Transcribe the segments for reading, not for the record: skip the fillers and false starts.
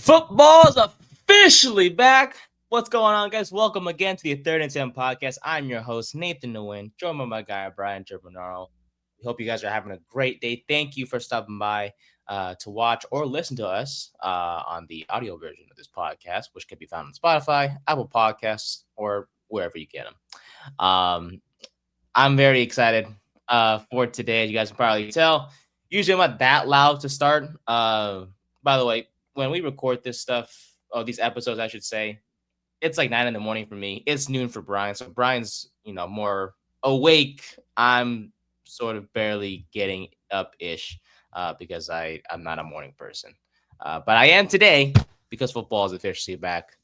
Football's officially back. What's going on, guys? Welcome again to the Third and 10 podcast. I'm your host, Nathan Nguyen, joined by my guy, Brian Germanaro. We hope you guys are having a great day. Thank you for stopping by to watch or listen to us on the audio version of this podcast, which can be found on Spotify, Apple Podcasts, or wherever you get them. I'm very excited for today. As you guys can probably tell, usually I'm not that loud to start. By the way, when we record this stuff, these episodes, I should say, it's like 9 in the morning for me. It's noon for Brian. So Brian's, more awake. I'm sort of barely getting up ish because I'm not a morning person. But I am today because football is officially back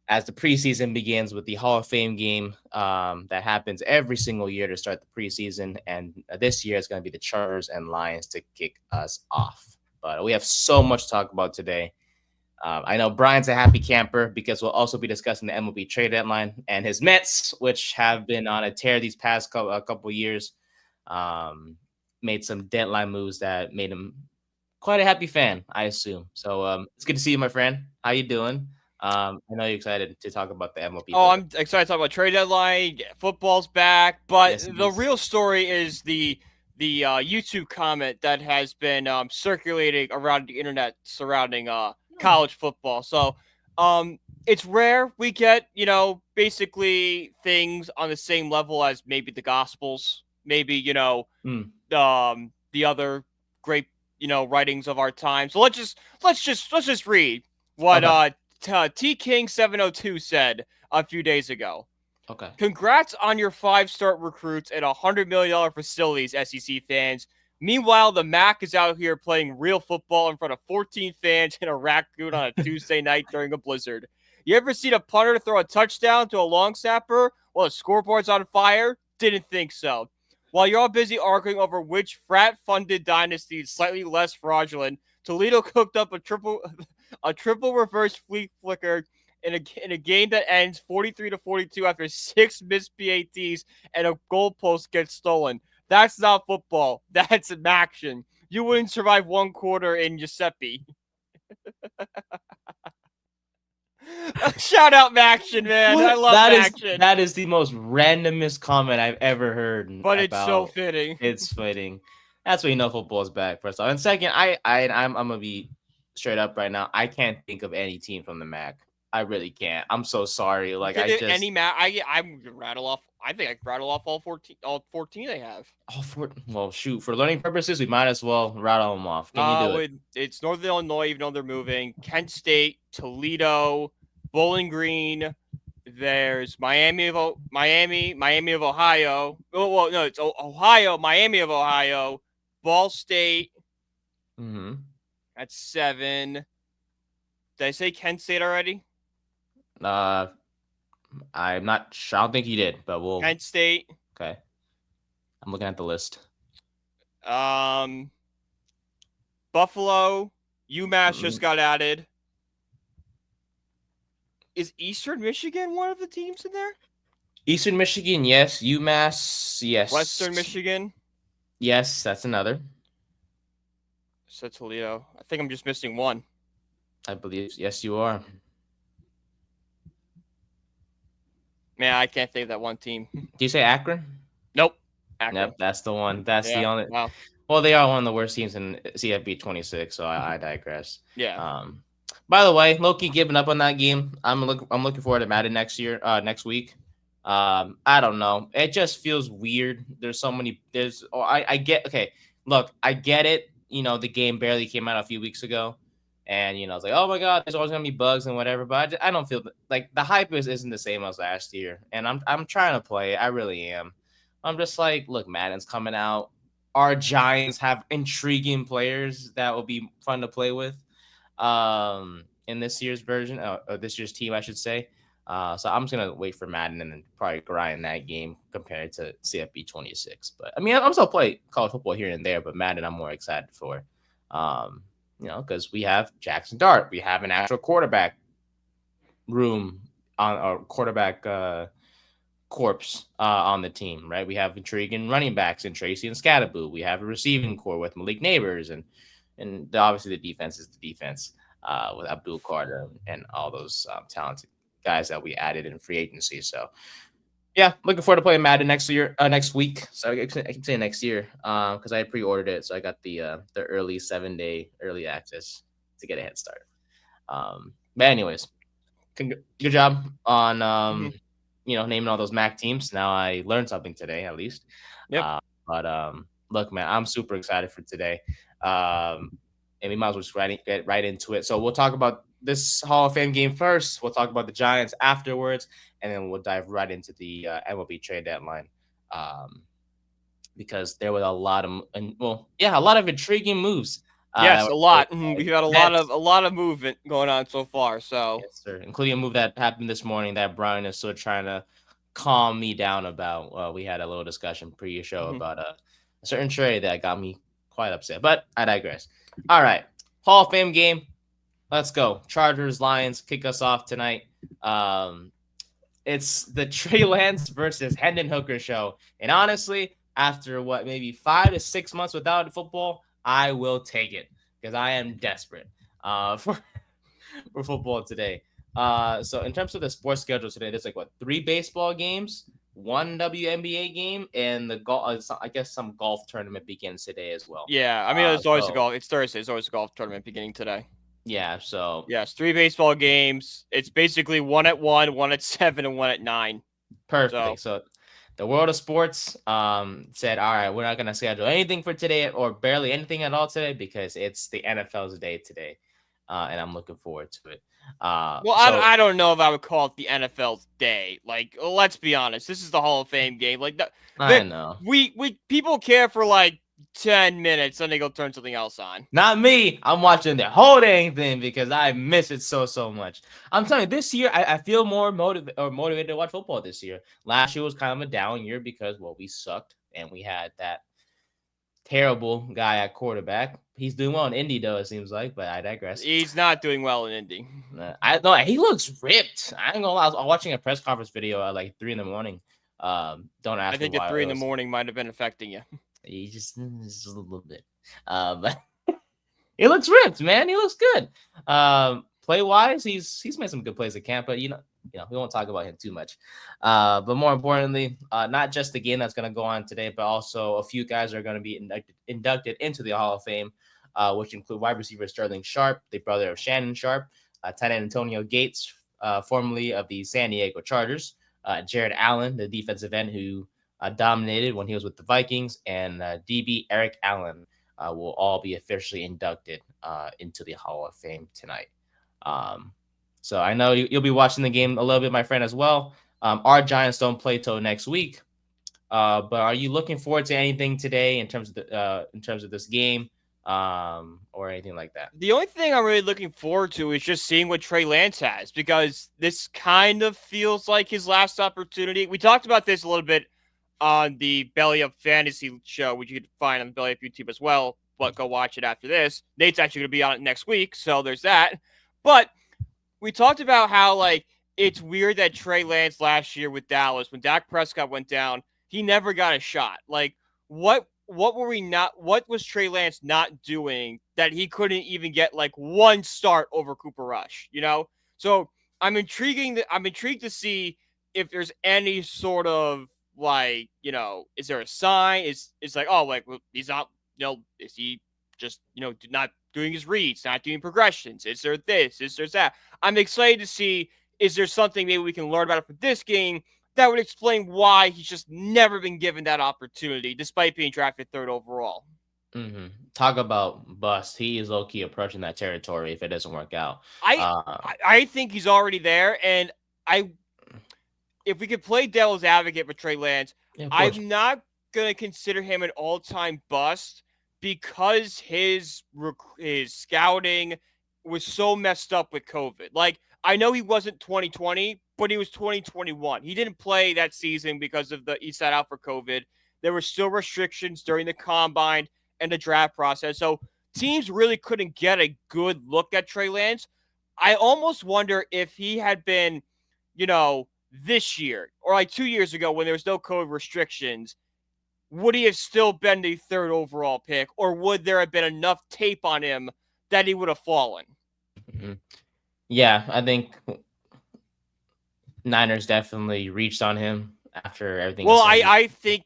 as the preseason begins with the Hall of Fame game that happens every single year to start the preseason. And this year it's going to be the Chargers and Lions to kick us off. But we have so much to talk about today. I know Brian's a happy camper because we'll also be discussing the MLB trade deadline and his Mets, which have been on a tear these past couple years. Made some deadline moves that made him quite a happy fan, I assume. So it's good to see you, my friend. How you doing? I know you're excited to talk about the MLB. Oh, I'm excited to talk about trade deadline. Football's back, but Yes, it the is. real story is the YouTube comment that has been circulating around the internet surrounding college football. So it's rare we get basically things on the same level as maybe the Gospels, maybe the other great writings of our time. So let's just read what Okay. T King 702 said a few days ago. Okay. Congrats on your 5-star recruits and $100 million facilities, SEC fans. Meanwhile, the MAC is out here playing real football in front of 14 fans in a raccoon on a Tuesday night during a blizzard. You ever seen a punter throw a touchdown to a long snapper while the scoreboard's on fire? Didn't think so. While you're all busy arguing over which frat-funded dynasty is slightly less fraudulent, Toledo cooked up a triple reverse flea flicker in a game that ends 43-42 after 6 missed PATs and a goalpost gets stolen. That's not football. That's an action. You wouldn't survive one quarter in Giuseppe. Shout out Maction, man. I love Maction. That is the most randomest comment I've ever heard But it's so about. fitting. It's fitting. That's when you know football is back. First off, and second, I'm gonna be straight up right now. I can't think of any team from the MAC. I really can't. I'm so sorry. Like I just any match. I rattle off. I think I can rattle off all 14 they have. well, shoot. For learning purposes, we might as well rattle them off. Can you do it? It's Northern Illinois, even though they're moving. Kent State, Toledo, Bowling Green. There's Miami of Ohio. Oh, well, no, it's Ohio, Miami of Ohio, Ball State. Mm-hmm. That's 7. Did I say Kent State already? I'm not sure. I don't think you did, but we'll. Kent State. Okay. I'm looking at the list. Buffalo, UMass just got added. Is Eastern Michigan one of the teams in there? Eastern Michigan, yes. UMass, yes. Western Michigan? Yes, that's another. Said Toledo. I think I'm just missing one. I believe, yes, you are. Man, I can't think of that one team. Do you say Akron? Nope. Akron. Yep, that's the one. That's the only. Wow. Well, they are one of the worst teams in CFB 26, so I digress. Yeah. By the way, low-key giving up on that game. I'm looking forward to Madden next week. I don't know. It just feels weird. There's so many. I get. Okay, look, I get it. The game barely came out a few weeks ago, and it's like, oh my god, there's always gonna be bugs and whatever. But I don't feel like the hype isn't the same as last year, and I'm trying to play. I really am. I'm just like, look, Madden's coming out. Our Giants have intriguing players that will be fun to play with. In this year's version, or this year's team, I should say. So I'm just gonna wait for Madden and then probably grind that game compared to CFB 26. But I mean, I'm still play college football here and there, but Madden I'm more excited for. Because we have Jackson Dart, we have an actual quarterback room on our quarterback corpse on the team, right? We have intriguing running backs in Tracy and Skattebo. We have a receiving core with Malik Neighbors, and obviously the defense is the defense. with Abdul Carter and all those talented guys that we added in free agency. So yeah, looking forward to playing Madden next week. So I can say next year, because I pre-ordered it, so I got the early 7-day early access to get a head start. But anyways, good job on Mhm. naming all those Mac teams. Now I learned something today at least. Yep. But look, man, I'm super excited for today. Um, and we might as well just get right into it. So we'll talk about this Hall of Fame game first. We'll talk about the Giants afterwards, and then we'll dive right into the MLB trade deadline. Um, because there were a lot of intriguing moves that Yes, a were lot. We've had Mets. a lot of movement going on so far. So Yes, sir. Including a move that happened this morning that Brian is still trying to calm me down about. We had a little discussion pre-show mhm. about a certain trade that got me quite upset, but I digress. All right, Hall of Fame game. Let's go. Chargers, Lions kick us off tonight. Um, it's the Trey Lance versus Hendon Hooker show. And honestly, after what, maybe 5 to 6 months without football, I will take it because I am desperate for football today. So in terms of the sports schedule today, there's like what, 3 baseball games, one WNBA game, and I guess some golf tournament begins today as well. Yeah, I mean, it's always a So golf. It's Thursday. It's always a golf tournament beginning today. yeah, so Yes, 3 baseball games. It's basically one at 1, one at 7, and one at 9. So perfect. So the world of sports said, all right, we're not gonna schedule anything for today or barely anything at all today because it's the NFL's day today, and I'm looking forward to it. Well, So I don't know if I would call it the NFL's day. Like, let's be honest, this is the Hall of Fame game. Like, I know. we people care for like 10 minutes, then they go turn something else on. Not me. I'm watching the whole dang thing because I miss it so much. I'm telling you, this year I feel more motivated to watch football this year. Last year was kind of a down year because we sucked and we had that terrible guy at quarterback. He's doing well in Indy though, it seems like, but I digress. He's not doing well in Indy. I know he looks ripped. I ain't gonna lie. I was watching a press conference video at like 3 in the morning. Don't I ask me think at why three it in the was. morning might have been affecting you. He just a little bit. But he looks ripped, man. He looks good. Play wise, he's made some good plays at camp, but we won't talk about him too much. But more importantly, not just the game that's going to go on today, but also a few guys are going to be inducted into the Hall of Fame, which include wide receiver Sterling Sharp, the brother of Shannon Sharp, tight end Antonio Gates, formerly of the San Diego Chargers, Jared Allen, the defensive end who dominated when he was with the Vikings, and DB Eric Allen will all be officially inducted into the Hall of Fame tonight. Um, so I know you'll be watching the game a little bit, my friend, as well. Our Giants don't play till next week, but are you looking forward to anything today in terms of this game, or anything like that? The only thing I'm really looking forward to is just seeing what Trey Lance has, because this kind of feels like his last opportunity. We talked about this a little bit on the Belly Up Fantasy show, which you could find on the Belly Up YouTube as well, but go watch it after this. Nate's actually going to be on it next week, so there's that. But we talked about how, like, it's weird that Trey Lance last year with Dallas, when Dak Prescott went down, he never got a shot. Like, what was Trey Lance not doing that he couldn't even get like one start over Cooper Rush, you know? So I'm intrigued to see if there's any sort of, like, is there a sign? Is like, oh, like, well, he's not, is he just, not doing his reads, not doing progressions? Is there this? Is there that? I'm excited to see, is there something maybe we can learn about it for this game that would explain why he's just never been given that opportunity, despite being drafted 3rd overall. Mm-hmm. Talk about bust. He is low key approaching that territory if it doesn't work out. I Uh, I think he's already there, and I if we could play devil's advocate for Trey Lance, yeah, of course. I'm not gonna consider him an all-time bust because his scouting was so messed up with COVID. Like, I know he wasn't 2020, but he was 2021. He didn't play that season because of he sat out for COVID. There were still restrictions during the combine and the draft process, so teams really couldn't get a good look at Trey Lance. I almost wonder if he had been, this year or like 2 years ago when there was no COVID restrictions, would he have still been the 3rd overall pick, or would there have been enough tape on him that he would have fallen? Mhm. Yeah, I think Niners definitely reached on him after everything Well, is I said. I think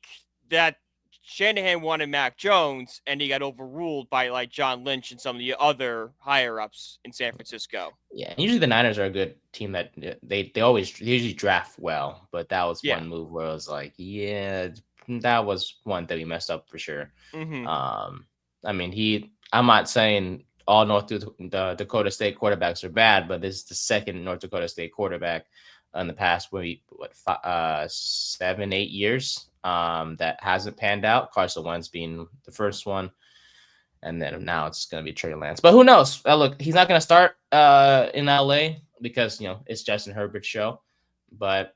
that Shanahan wanted Mac Jones, and he got overruled by like John Lynch and some of the other higher ups in San Francisco. Yeah, usually the Niners are a good team that they usually draft well, but that was Yeah. one move where I was like, yeah, that was one that we messed up for sure. Mm-hmm. Um, I mean, I'm not saying all the Dakota State quarterbacks are bad, but this is the second North Dakota State quarterback in the past 7-8 years that hasn't panned out. Carson Wentz being the first one, and then now it's going to be Trey Lance. But who knows? Look, he's not going to start in LA because it's Justin Herbert's show. But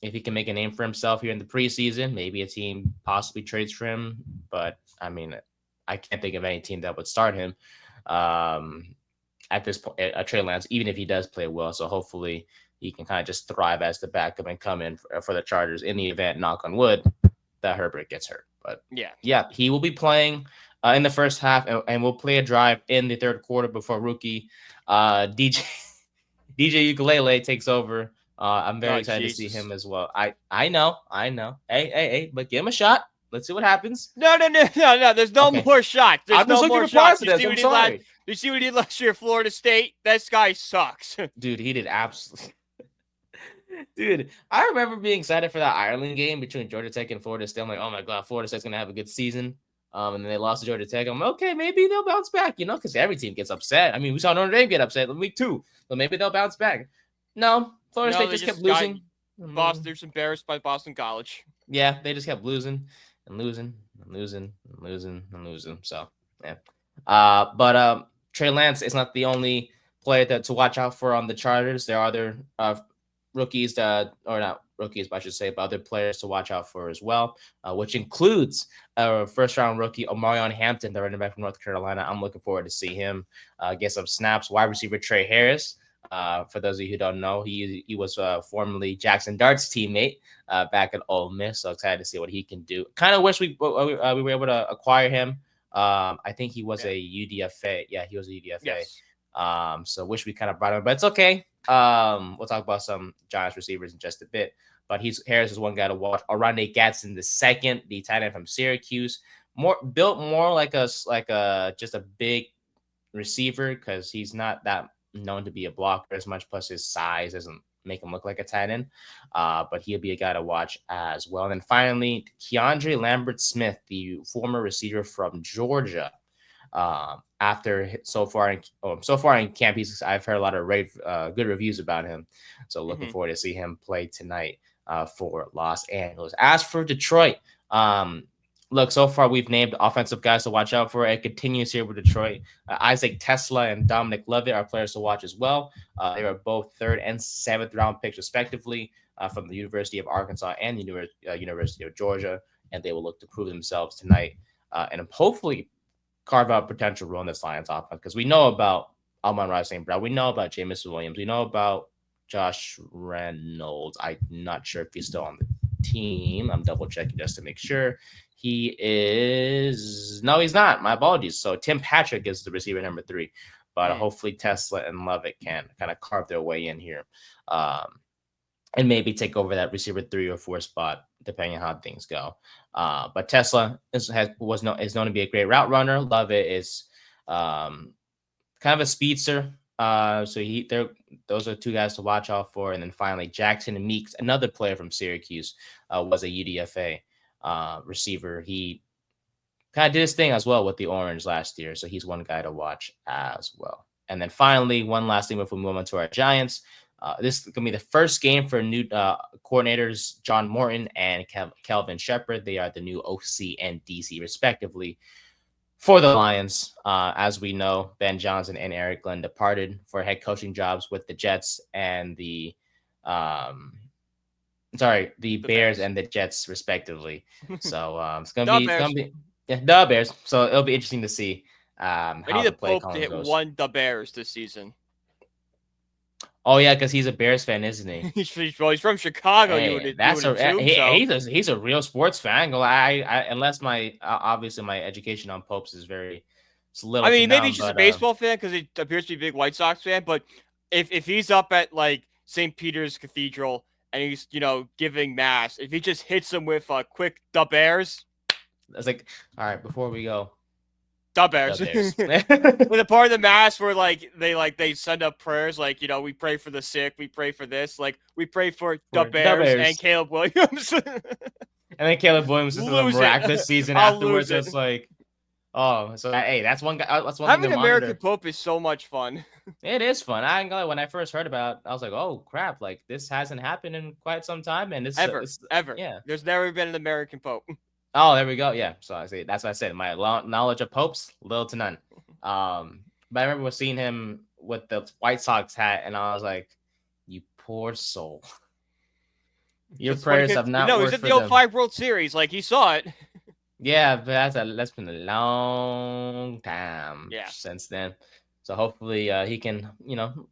if he can make a name for himself here in the preseason, maybe a team possibly trades for him. But I mean, I can't think of any team that would start him at this point. Trey Lance, even if he does play well, so hopefully he can kind of just thrive as the backup and come in for the Chargers in the event, knock on wood, that Herbert gets hurt. But Yeah. yeah, he will be playing in the first half, and we'll play a drive in the third quarter before rookie DJ Ukulele takes over. I'm very Oh excited to see Jesus. him as well. I know. Hey, but give him a shot. Let's see what happens. No. There's no Okay, more shots. There's I'm just no looking more for shots. You positives. see I'm what he did last? sorry, You see what he did last year at Florida State? This guy sucks. dude. He did absolutely. Dude, I remember being excited for that Ireland game between Georgia Tech and Florida State. I'm like, oh my god, Florida State's gonna have a good season. And then they lost to Georgia Tech. I'm like, okay, maybe they'll bounce back, because every team gets upset. I mean, we saw Notre Dame get upset in week 2, so maybe they'll bounce back. No, Florida No, State they just kept just got losing. Boston. They're embarrassed by Boston College. Yeah, they just kept losing and losing and losing and losing and losing. So yeah. But Trey Lance is not the only player to watch out for on the Chargers. There are other rookies or not rookies, but I should say, but other players to watch out for as well, which includes first round rookie Omarion Hampton, the running back from North Carolina. I'm looking forward to see him get some snaps. Wide receiver Trey Harris. For those of you who don't know, he was formerly Jackson Dart's teammate back at Ole Miss. So excited to see what he can do. Kind of wish we were able to acquire him. I think he was Yeah. a UDFA. Yeah, he was a UDFA. Yes. So wish we kind of brought him, but it's okay. We'll talk about some Giants receivers in just a bit. But Harris is one guy to watch. Arande Gadsden the second, the tight end from Syracuse, built more like just a big receiver because he's not that known to be a blocker as much. Plus, his size doesn't make him look like a tight end. But he'll be a guy to watch as well. And then finally, Keandre Lambert Smith, the former receiver from Georgia. After so far in camp, I've heard a lot of good reviews about him. So looking Mm-hmm. forward to see him play tonight for Los Angeles. As for Detroit, look, so far we've named offensive guys to watch out for. It continues here with Detroit. Isaac Tesla and Dominic Lovett are players to watch as well. They were both 3rd and 7th round picks respectively from the University of Arkansas and the University of Georgia, and they will look to prove themselves tonight and hopefully carve out potential role in this Lions offense because we know about Amon-Ra St. Brown, we know about Jameson Williams, we know about Josh Reynolds. I'm not sure if he's still on the team. I'm double checking just to make sure. He is no, he's not. My apologies. So Tim Patrick is the receiver number 3, but hopefully Tesla and Lovett can kind of carve their way in here. And maybe take over that receiver 3 or 4 spot, depending on how things go. But Tesla is known to be a great route runner. Lovett is kind of a speedster. Those are 2 guys to watch out for. And then finally, Jackson Meeks, another player from Syracuse, was a UDFA receiver. He kind of did his thing as well with the Orange last year. So he's one guy to watch as well. And then finally, one last thing before we move on to our Giants. This is going to be the first game for new coordinators, John Morton and Kelvin Shepard. They are the new OC and DC, respectively, for the Lions. As we know, Ben Johnson and Eric Glenn departed for head coaching jobs with the Jets and the Bears and the Jets, respectively. So it's going to be the Bears. So it'll be interesting to see I how need the the play Pope to calling hit goes. the Bears this season. Oh yeah, because he's a Bears fan, isn't he? he's from Chicago. Hey, he's a real sports fan. Unless my obviously my education on Popes is very it's a little I too mean, maybe numb. he's just a But baseball fan because he appears to be a big White Sox fan. But if he's up at like St. Peter's Cathedral and he's giving mass, if he just hits him with quick da bears, it's like, all right, before we go, da the bears. Bears. With a part of the mass where they send up prayers we pray for the sick, we pray for this, we pray for the The Bears and Bears. Caleb Williams. And then Caleb Williams just has a Lose it. miraculous season I'll afterwards. lose it. It's like, oh, so hey, that's one guy. That's one thing Having to American monitor. Pope is so much fun. It is fun. I ain't gonna lie, when I first heard about it, I was like, oh crap, like this hasn't happened in quite some time, and Ever. Yeah. There's never been an American Pope. Oh, there we go. Yeah. So I say that's what I said. My knowledge of popes, little to none. But I remember seeing him with the White Sox hat, and I was like, "You poor soul. Your prayers have not No, worked he's for at the them." 05 World Series. He saw it. Yeah, but that's been a long time Yeah. since then. So hopefully he can,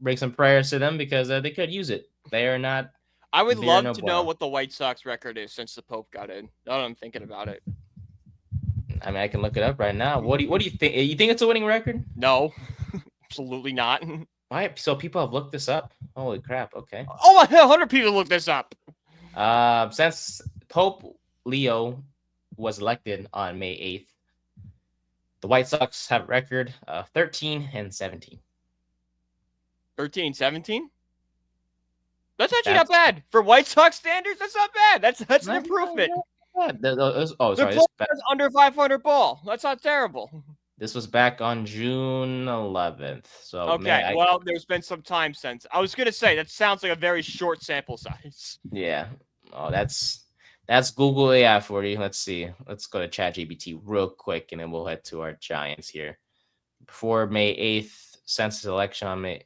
bring some prayers to them because they could use it. They are not. I would They're love no to bueno. know what the White Sox record is since the Pope got in. Now that I'm thinking about it. I mean, I can look it up right now. What do you think? You think it's a winning record? No, absolutely not. Why? So people have looked this up. Holy crap! Okay. Oh my hell! 100 people look this up. Since Pope Leo was elected on May 8th, the White Sox have a record of 13-17. 13-17? That's actually not bad for White Sox standards. That's not bad. That's an improvement. Sorry. This under 500 ball. That's not terrible. This was back on June 11th. So okay, well, there's been some time since. I was gonna say that sounds like a very short sample size. Yeah. Oh, that's Google AI for you. Let's see. Let's go to ChatGPT real quick, and then we'll head to our Giants here. Before May 8th, census election on May,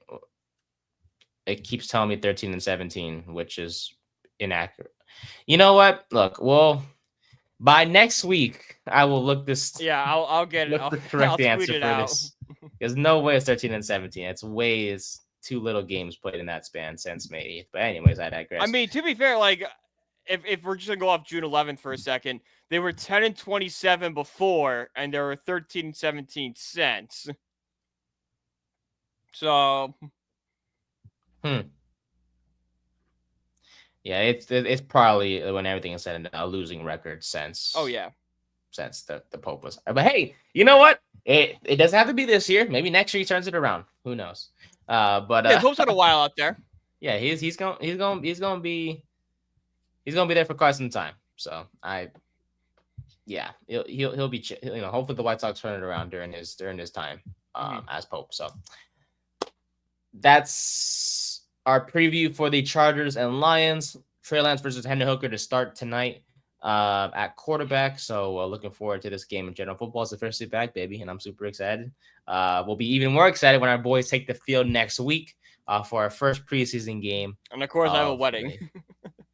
it keeps telling me 13-17, which is inaccurate. You know what? Look, well, by next week, I will look this. Yeah, I'll get it. The correct I'll answer tweet it for out. this. There's no way it's 13-17. It's too little games played in that span since May 8th. But anyways, I digress. I mean, to be fair, if we're just gonna go off June 11th for a second, they were 10-27 before, and there were 13-17 since. So. Yeah, it's probably, when everything is said and done, a losing record since. Oh yeah. Since the Pope was. But hey, you know what? It doesn't have to be this year. Maybe next year he turns it around. Who knows? But yeah, Pope's got a while out there. Yeah, he's gonna be there for quite some time. So he'll be, hopefully the White Sox turn it around during his time as Pope. So that's our preview for the Chargers and Lions. Trey Lance versus Hendon Hooker to start tonight at quarterback. So looking forward to this game in general. Football is officially back, baby, and I'm super excited. We'll be even more excited when our boys take the field next week for our first preseason game. And of course, I have a wedding.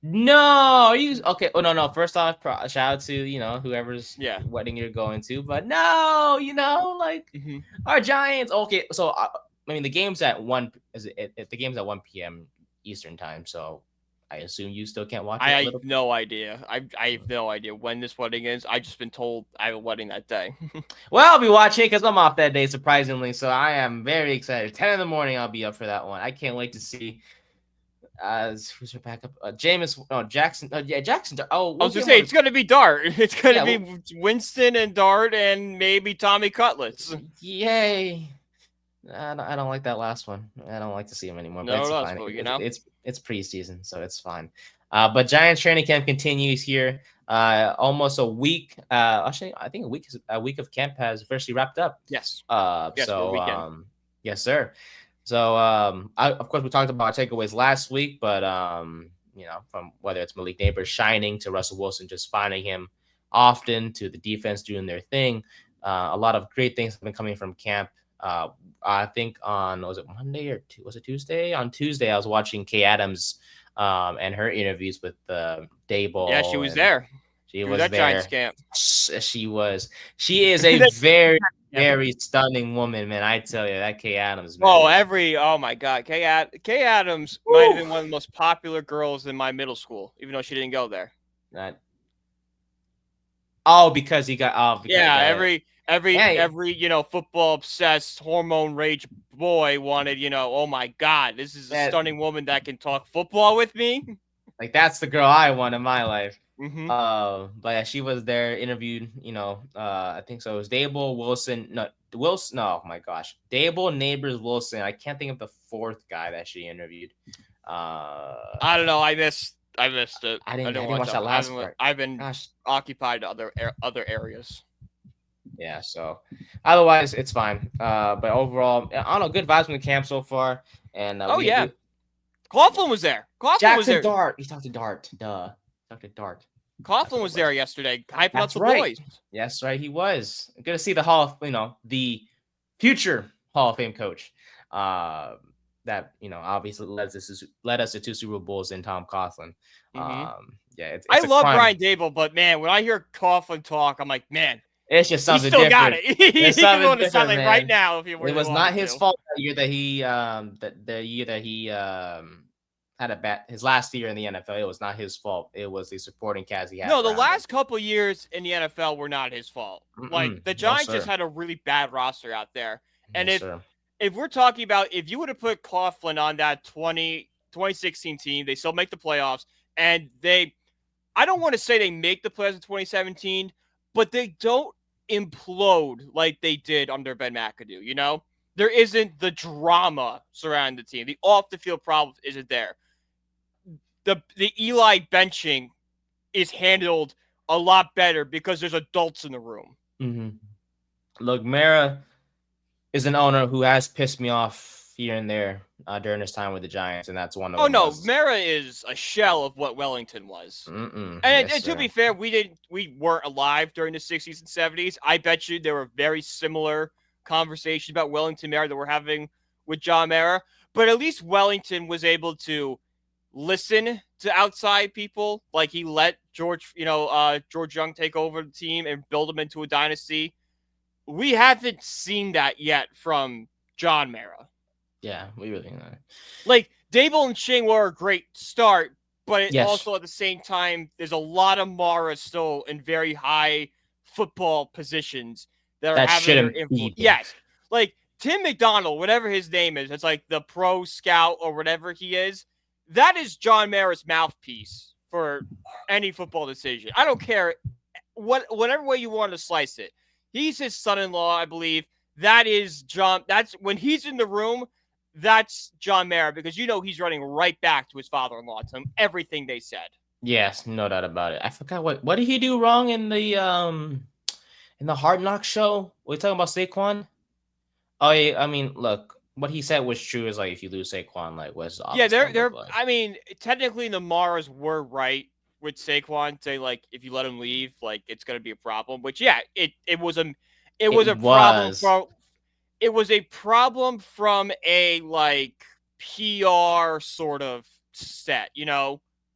No, okay? Oh no. First off, shout out to whoever's wedding you're going to. But no, our Giants. Okay, so the game's at 1. The game's at 1 p.m. Eastern time. So I assume you still can't watch it. I have no idea. I have no idea when this wedding is. I've just been told I have a wedding that day. Well, I'll be watching because I'm off that day, surprisingly. So I am very excited. 10 in the morning, I'll be up for that one. I can't wait to see. Who's your backup? Jackson. Jackson. Oh, I was gonna say it's gonna be Dart. It's gonna be Winston and Dart and maybe Tommy Cutlets. Yay! I don't like that last one. I don't like to see him anymore. No, but it's fine. It's preseason, so it's fine. But Giants training camp continues here. Almost a week. Actually, I think a week of camp has officially wrapped up. Yes. Yes, sir. So, of course, we talked about our takeaways last week, but from whether it's Malik Neighbors shining to Russell Wilson just finding him often to the defense doing their thing, a lot of great things have been coming from camp. I think was it Monday or was it Tuesday? On Tuesday, I was watching Kay Adams and her interviews with Daboll. Yeah, she was there. She was at there. Giants camp. She was. She is a very, very stunning woman, man. I tell you, that Kay Adams. Man. Oh my God, Kay Adams might have been one of the most popular girls in my middle school, even though she didn't go there. Because he got. Every football obsessed hormone rage boy wanted, oh my God, this is a that stunning woman that can talk football with me. like that's the girl I want in my life. Mm-hmm. But yeah, she was there, interviewed. I think so. It was Dable Wilson. No, Wilson. No, oh my gosh, Dable Neighbors Wilson. I can't think of the fourth guy that she interviewed. I don't know. I missed it. I didn't watch watch that last part. I've been Gosh. occupied other areas. Yeah. So otherwise, it's fine. But overall, I don't know. Good vibes from the camp so far. And yeah, Coughlin was there. Jackson Dart. He talked to Dart. Duh. Talked to Dart. Coughlin was there yesterday, hyping up the boys. Yes, right. He was. Good to see the the future Hall of Fame coach. That obviously led us to 2 Super Bowls in Tom Coughlin. Mm-hmm. It's I love Brian Dable, but man, when I hear Coughlin talk, I'm like, man, it's just something he still different. Got it. He can go into something right now if he It was not his fault that year that he the year that he had his last year in the NFL. It was not his fault. It was the supporting cast he had. No, the last couple years in the NFL were not his fault. Like the Giants just had a really bad roster out there. And if we're talking about if you would have put Coughlin on that 2016 team, they still make the playoffs. And I don't want to say they make the playoffs in 2017, but they don't implode like they did under Ben McAdoo. There isn't the drama surrounding the team. The off the field problems isn't there. The Eli benching is handled a lot better because there's adults in the room. Mm-hmm. Look, Mara is an owner who has pissed me off here and there during his time with the Giants, and that's one of them. Oh no, Mara is a shell of what Wellington was. And to be fair, we weren't alive during the 60s and 70s. I bet you there were very similar conversations about Wellington Mara that we're having with John Mara, but at least Wellington was able to listen to outside people. Like he let George Young take over the team and build them into a dynasty. We haven't seen that yet from John Mara. Yeah, we really know. Like Dable and Ching were a great start, but also at the same time, there's a lot of Mara still in very high football positions that are having their influence. Yes, like Tim McDonald, whatever his name is, it's like the pro scout or whatever he is. That is John Mara's mouthpiece for any football decision. I don't care whatever way you want to slice it. He's his son-in-law, I believe. That is John. That's when he's in the room. That's John Mara because he's running right back to his father-in-law, to him, everything they said. Yes, no doubt about it. I forgot what did he do wrong in the Hard Knock show? Were we talking about Saquon? Oh yeah, I mean, look. What he said was true. Is like if you lose Saquon, like what's the offense they're. I mean, technically the Maras were right with Saquon. Say like if you let him leave, like it's gonna be a problem. Which it was a problem from a like PR sort of set.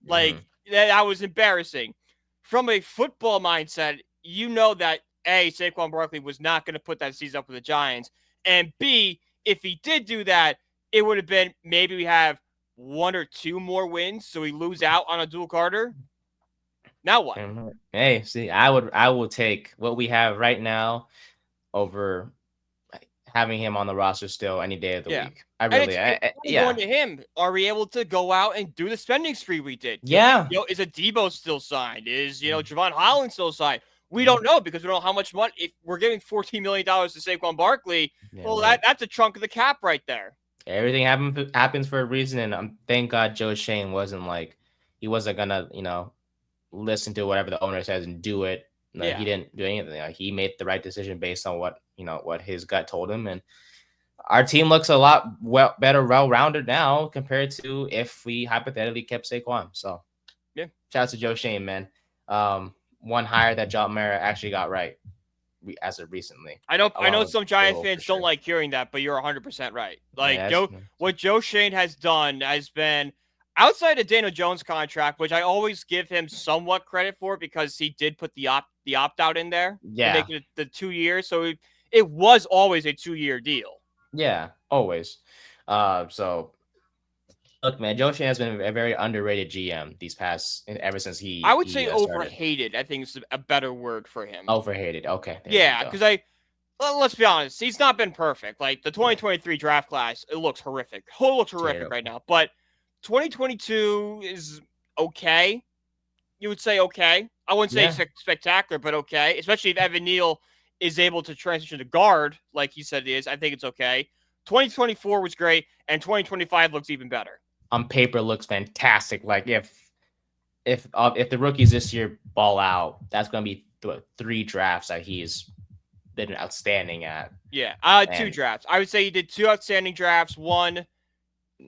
Like that was embarrassing. From a football mindset, that A, Saquon Barkley was not going to put that season up with the Giants, and B, if he did do that, it would have been maybe we have 1 or 2 more wins, so we lose out on Abdul Carter. Now what? Hey, see, I would take what we have right now over having him on the roster still any day of the week. Going to him. Are we able to go out and do the spending spree we did? Yeah. Is Adebo still signed? Is Javon Holland still signed? We don't know because we don't know how much money. If we're giving $14 million to Saquon Barkley, that's a chunk of the cap right there. Everything happens for a reason, and thank God Joe Shane wasn't gonna listen to whatever the owner says and do it. He didn't do anything. He made the right decision based on what his gut told him, and our team looks a lot better, well-rounded now compared to if we hypothetically kept Saquon. So, shout out to Joe Shane, man. One hire that John Mara actually got right as of recently. I know some Giant fans don't like hearing that, but you're 100% right. Like what Joe Shane has done has been outside of Daniel Jones' contract, which I always give him somewhat credit for because he did put the opt-out in there to make it the 2 years. So it was always a 2-year deal. Yeah, always. So look, man, Joe Shane has been a very underrated GM ever since he. I would say overhated. I think is a better word for him. Overhated. Okay. Yeah, because let's be honest, he's not been perfect. Like the 2023 draft class, it looks horrific. It looks horrific right Terrible. now. But 2022 is okay. You would say okay. I wouldn't say Yeah, spectacular, but okay. Especially if Evan Neal is able to transition to guard, like he said he is. I think it's okay. 2024 was great, and 2025 looks even better. on paper looks fantastic. Like if the rookies this year ball out, that's going to be 3 drafts that he's been outstanding at. Yeah, two And drafts. I would say he did 2 outstanding drafts, 1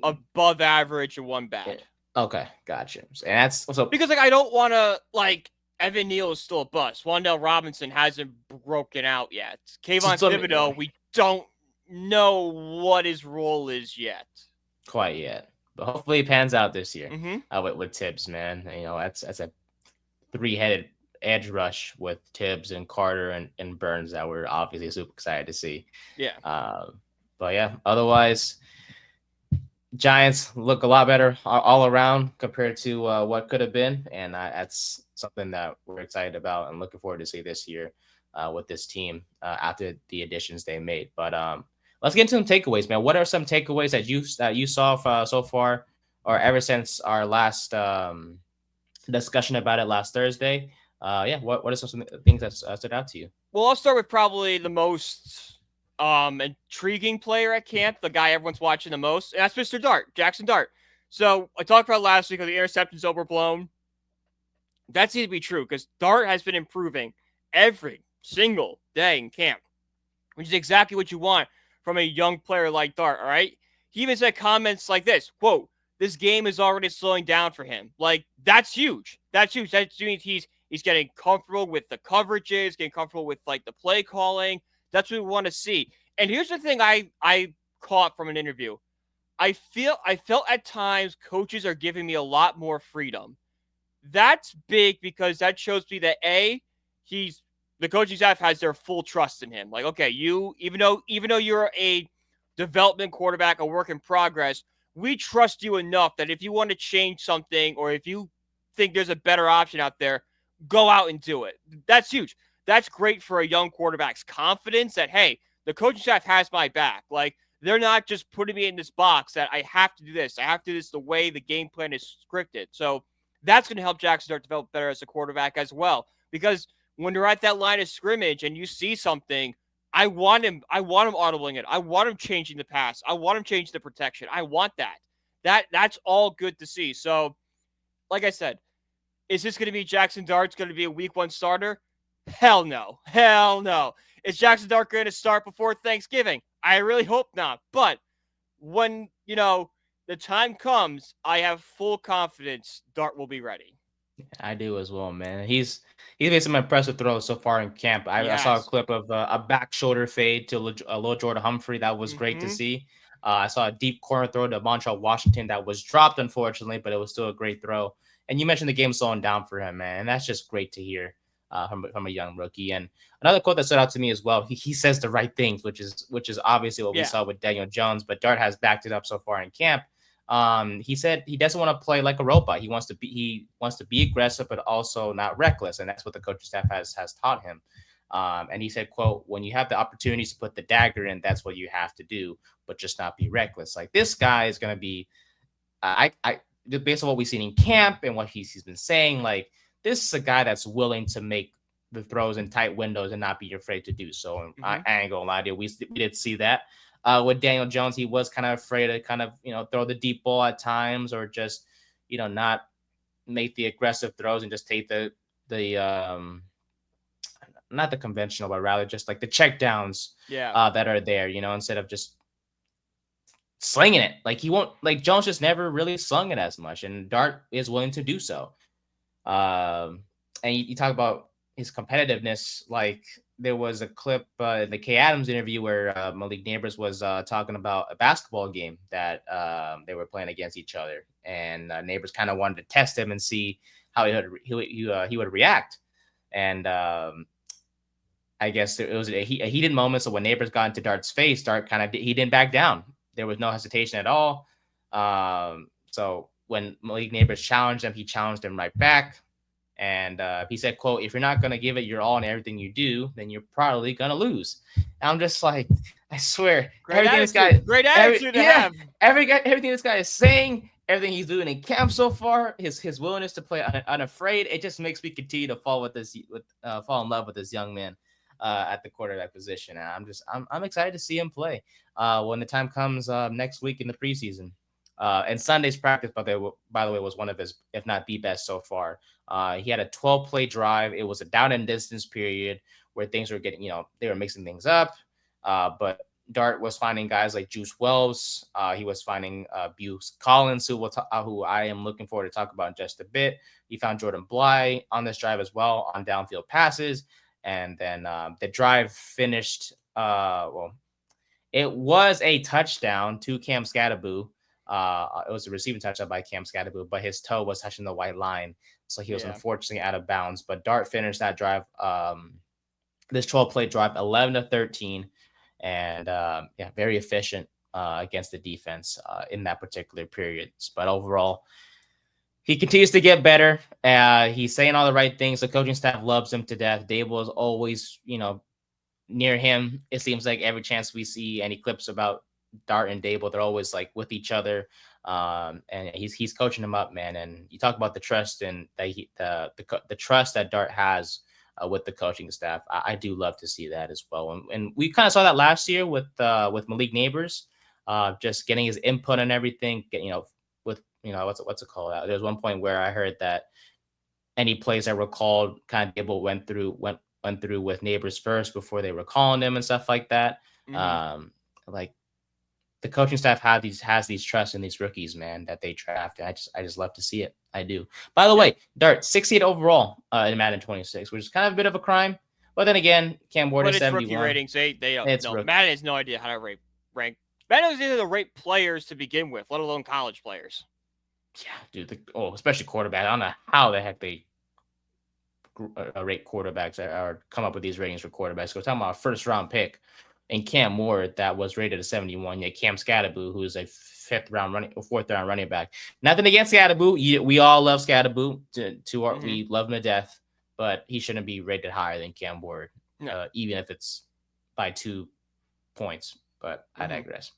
above average and 1 yeah, bad. okay, gotcha. And that's also Because I don't want to Evan Neal is still a bust. Wan'Dale Robinson hasn't broken out yet. Kayvon Thibodeau, we don't know what his role is yet. Quite yet, but hopefully it pans out this year. Mm-hmm. With Tibbs, man, that's a 3-headed edge rush with Tibbs and Carter and Burns that we're obviously super excited to see. Yeah. But yeah, otherwise, Giants look a lot better all around compared to what could have been, and that's something that we're excited about and looking forward to see this year with this team after the additions they made. But let's get into some takeaways, man. What are some takeaways that you saw so far, or ever since our last discussion about it last Thursday? Yeah, what are some things that stood out to you? Well, I'll start with probably the most intriguing player at camp, the guy everyone's watching the most, and that's Mr. Dart, Jackson Dart. So I talked about last week of the interceptions overblown. That seems to be true because Dart has been improving every single day in camp, which is exactly what you want from a young player like Dart, all right? He even said comments like this, quote, "This game is already slowing down for him." Like, that's huge. That's huge. That means he's getting comfortable with the coverages, getting comfortable with the play calling. That's what we want to see. And here's the thing I caught from an interview. I felt at times coaches are giving me a lot more freedom. That's big because that shows me that the coaching staff has their full trust in him. Like, okay, even though you're a development quarterback, a work in progress, we trust you enough that if you want to change something or if you think there's a better option out there, go out and do it. That's huge. That's great for a young quarterback's confidence that, hey, the coaching staff has my back. Like, they're not just putting me in this box that I have to do this. I have to do this the way the game plan is scripted. So that's going to help Jackson start to develop better as a quarterback as well. Because when you're at that line of scrimmage and you see something, I want him audibling it. I want him changing the pass. I want him changing the protection. I want that. That's all good to see. So, like I said, is this going to be Jackson Dart's going to be a week 1 starter? Hell no. Hell no. Is Jackson Dart going to start before Thanksgiving? I really hope not. But when, the time comes, I have full confidence Dart will be ready. I do as well, man. He's made some impressive throws so far in camp. I saw a Yes. clip of a back shoulder fade to a low Jordan Humphrey. That was great to Mm-hmm. see. I saw a deep corner throw to Montreal Washington that was dropped, unfortunately, but it was still a great throw. And you mentioned the game slowing down for him, man, and that's just great to hear from a young rookie. And another quote that stood out to me as well. He says the right things, which is obviously what we saw with Daniel Jones, but Dart has backed it up so far in camp. He said he doesn't want to play like a robot. He wants to be aggressive, but also not reckless, and that's what the coaching staff has taught him. And he said, "quote When you have the opportunities to put the dagger in, that's what you have to do, but just not be reckless." Like this guy is going to be, based on what we've seen in camp and what he's been saying, like this is a guy that's willing to make the throws in tight windows and not be afraid to do so. And I ain't gonna lie to you, we did see that. With Daniel Jones, he was kind of afraid to kind of, throw the deep ball at times or just, not make the aggressive throws and just take the not the conventional, but rather just like the check downs that are there, instead of just slinging it. Like he won't, like Jones just never really slung it as much, and Dart is willing to do so. And you talk about his competitiveness, like there was a clip in the Kay Adams interview where Malik Neighbors was talking about a basketball game that they were playing against each other, and Neighbors kind of wanted to test him and see how he would react. And I guess it was a heated moment. So when Neighbors got into Dart's face, Dart he didn't back down. There was no hesitation at all. So when Malik Neighbors challenged him, he challenged him right back. And he said, "quote If you're not gonna give it your all in everything you do, then you're probably gonna lose." And I'm just like, I swear, Great attitude. Great attitude to have. everything this guy is saying, everything he's doing in camp so far, his willingness to play unafraid, it just makes me continue to fall in love with this young man at the quarterback position. And I'm excited to see him play when the time comes next week in the preseason. And Sunday's practice, by the way, was one of his, if not the best so far. He had a 12 play drive. It was a down and distance period where things were getting, they were mixing things up. But Dart was finding guys like Juice Wells. He was finding Beaux Collins, who I am looking forward to talk about in just a bit. He found Jordan Bly on this drive as well on downfield passes. And then the drive finished, it was a touchdown to Cam Skattebo. It was a receiving touchdown by Cam Skattebo, but his toe was touching the white line. So he was unfortunately out of bounds. But Dart finished that drive, this 12 play drive, 11-13. And very efficient against the defense in that particular period. But overall, he continues to get better. He's saying all the right things. The coaching staff loves him to death. Dable is always, near him. It seems like every chance we see any clips about Dart and Dable, they're always like with each other. And he's coaching him up, man. And you talk about the trust and the trust that Dart has with the coaching staff. I do love to see that as well. And we kind of saw that last year with Malik Neighbors, just getting his input and everything. With what's it called? There's one point where I heard that any plays that were called, kind of Dable went through with Neighbors first before they were calling him and stuff like that. Like the coaching staff has these trusts in these rookies, man, that they draft. And I just love to see it. I do. By the way, Dart 68 overall in Madden 26, which is kind of a bit of a crime. But then again, Cam Ward is 71. Rookie ratings. They don't know. Madden has no idea how to rank. Madden doesn't even rate players to begin with, let alone college players. Yeah, dude. Especially quarterback. I don't know how the heck they rate quarterbacks or come up with these ratings for quarterbacks. We're talking about a first round pick in Cam Ward that was rated a 71. Yeah, Cam Skattebo, who is a fourth round running back. Nothing against Skattebo. We all love Skattebo. We love him to death, but he shouldn't be rated higher than Cam Ward, even if it's by 2 points. But I digress.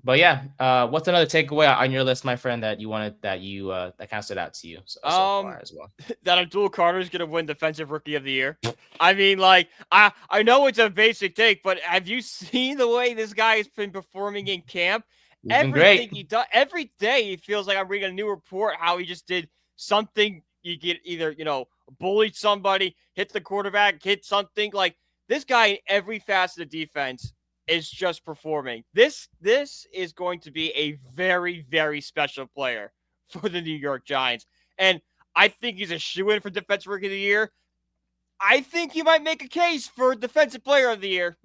But yeah, what's another takeaway on your list, my friend, that kind of stood out to you so far as well? That Abdul Carter is going to win Defensive Rookie of the Year. I mean, like, I know it's a basic take, but have you seen the way this guy has been performing in camp? Everything he does, every day he feels like I'm reading a new report how he just did something. You get either, bullied somebody, hit the quarterback, hit something. Like, this guy in every facet of defense is just performing. This is going to be a very, very special player for the New York Giants. And I think he's a shoo-in for Defensive Rookie of the Year. I think he might make a case for Defensive Player of the Year.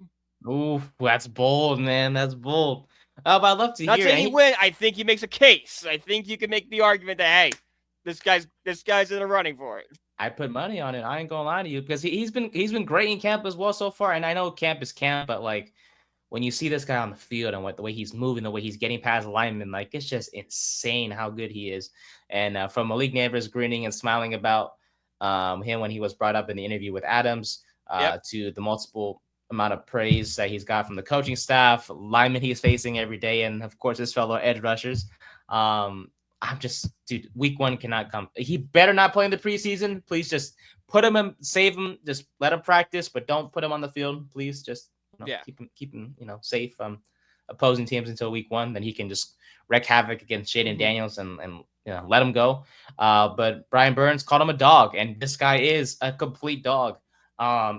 Ooh, that's bold, man. That's bold. But I'd love to hear. Not saying he win. I think he makes a case. I think you can make the argument that, hey, this guy's in the running for it. I put money on it. I ain't gonna lie to you, because he's been great in camp as well so far. And I know camp is camp, but like, when you see this guy on the field and the way he's moving, the way he's getting past linemen, like, it's just insane how good he is. And from Malik Neighbors grinning and smiling about him when he was brought up in the interview with Adams, to the multiple amount of praise that he's got from the coaching staff, linemen he's facing every day, and of course his fellow edge rushers. Dude, week one cannot come. He better not play in the preseason. Please just put him in, save him, just let him practice, but don't put him on the field. Please just keep him, safe from opposing teams until week one. Then he can just wreak havoc against Jaden Daniels and let him go. But Brian Burns called him a dog, and this guy is a complete dog.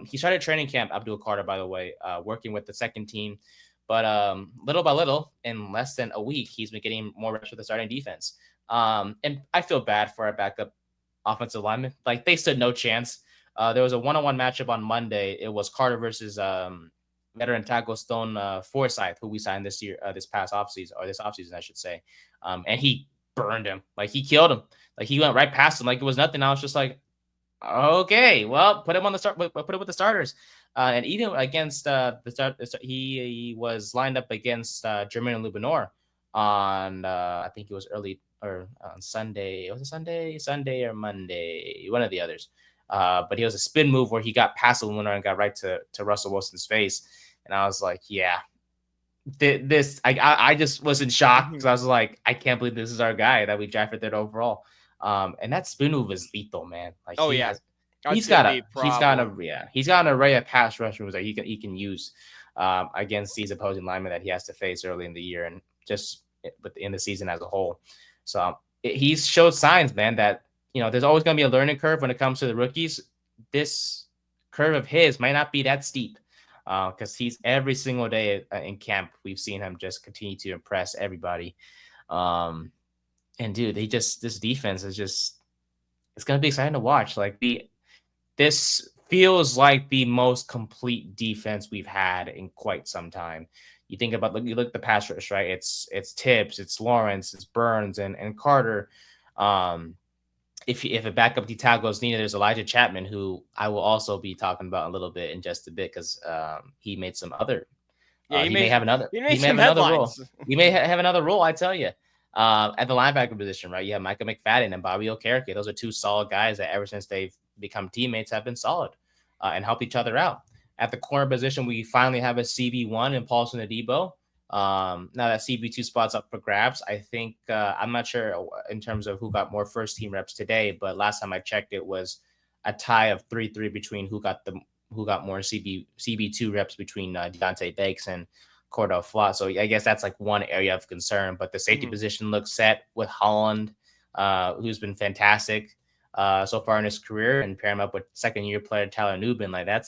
He started training camp, Abdul Carter, by the way, working with the second team. But little by little, in less than a week, he's been getting more reps with the starting defense. And I feel bad for our backup offensive lineman. Like, they stood no chance. There was a one-on-one matchup on Monday. It was Carter versus veteran tackle Stone Forsythe, who we signed this past offseason, or this offseason, I should say. And he burned him. Like, he killed him. Like, he went right past him like it was nothing. I was just like, okay, well, put him with the starters. And even against the start, he was lined up against Jermaine Lubinor on I think it was early or on Sunday. Was it Sunday or Monday? One of the others. But he was a spin move where he got past the winner and got right to Russell Wilson's face. And I was like, yeah, I just was in shock because I was like, I can't believe this is our guy that we drafted third overall. And that spin move is lethal, man. Like Oh he yeah, has, that's gonna be a problem. he's got an array of pass rush moves that he can use against these opposing linemen that he has to face early in the year and just in the season as a whole. So he's showed signs, man, that there's always going to be a learning curve when it comes to the rookies. This curve of his might not be that steep because he's every single day in camp. We've seen him just continue to impress everybody. And dude, this defense is it's going to be exciting to watch. Like this feels like the most complete defense we've had in quite some time. You think about you look at the pass rush, right? It's Tibbs, it's Lawrence, it's Burns and Carter. If a backup D tackle is needed, there's Elijah Chapman, who I will also be talking about a little bit in just a bit because he made some other. Yeah, He may have another. he He made may have some another role. headlines. He may have another role. I tell you. At the linebacker position, right? You have Micah McFadden and Bobby Okereke. Those are two solid guys that ever since they've become teammates have been solid and help each other out. At the corner position, we finally have a CB1 and Paulson Adebo. Now that CB2 spot's up for grabs. I think I'm not sure in terms of who got more first team reps today, but last time I checked, it was a tie of 3-3 between who got more CB2 reps between Deontay Banks and Cordell Flott. So I guess that's like one area of concern. But the safety position looks set with Holland, who's been fantastic so far in his career, and pair him up with second-year player Tyler Nubin. Like that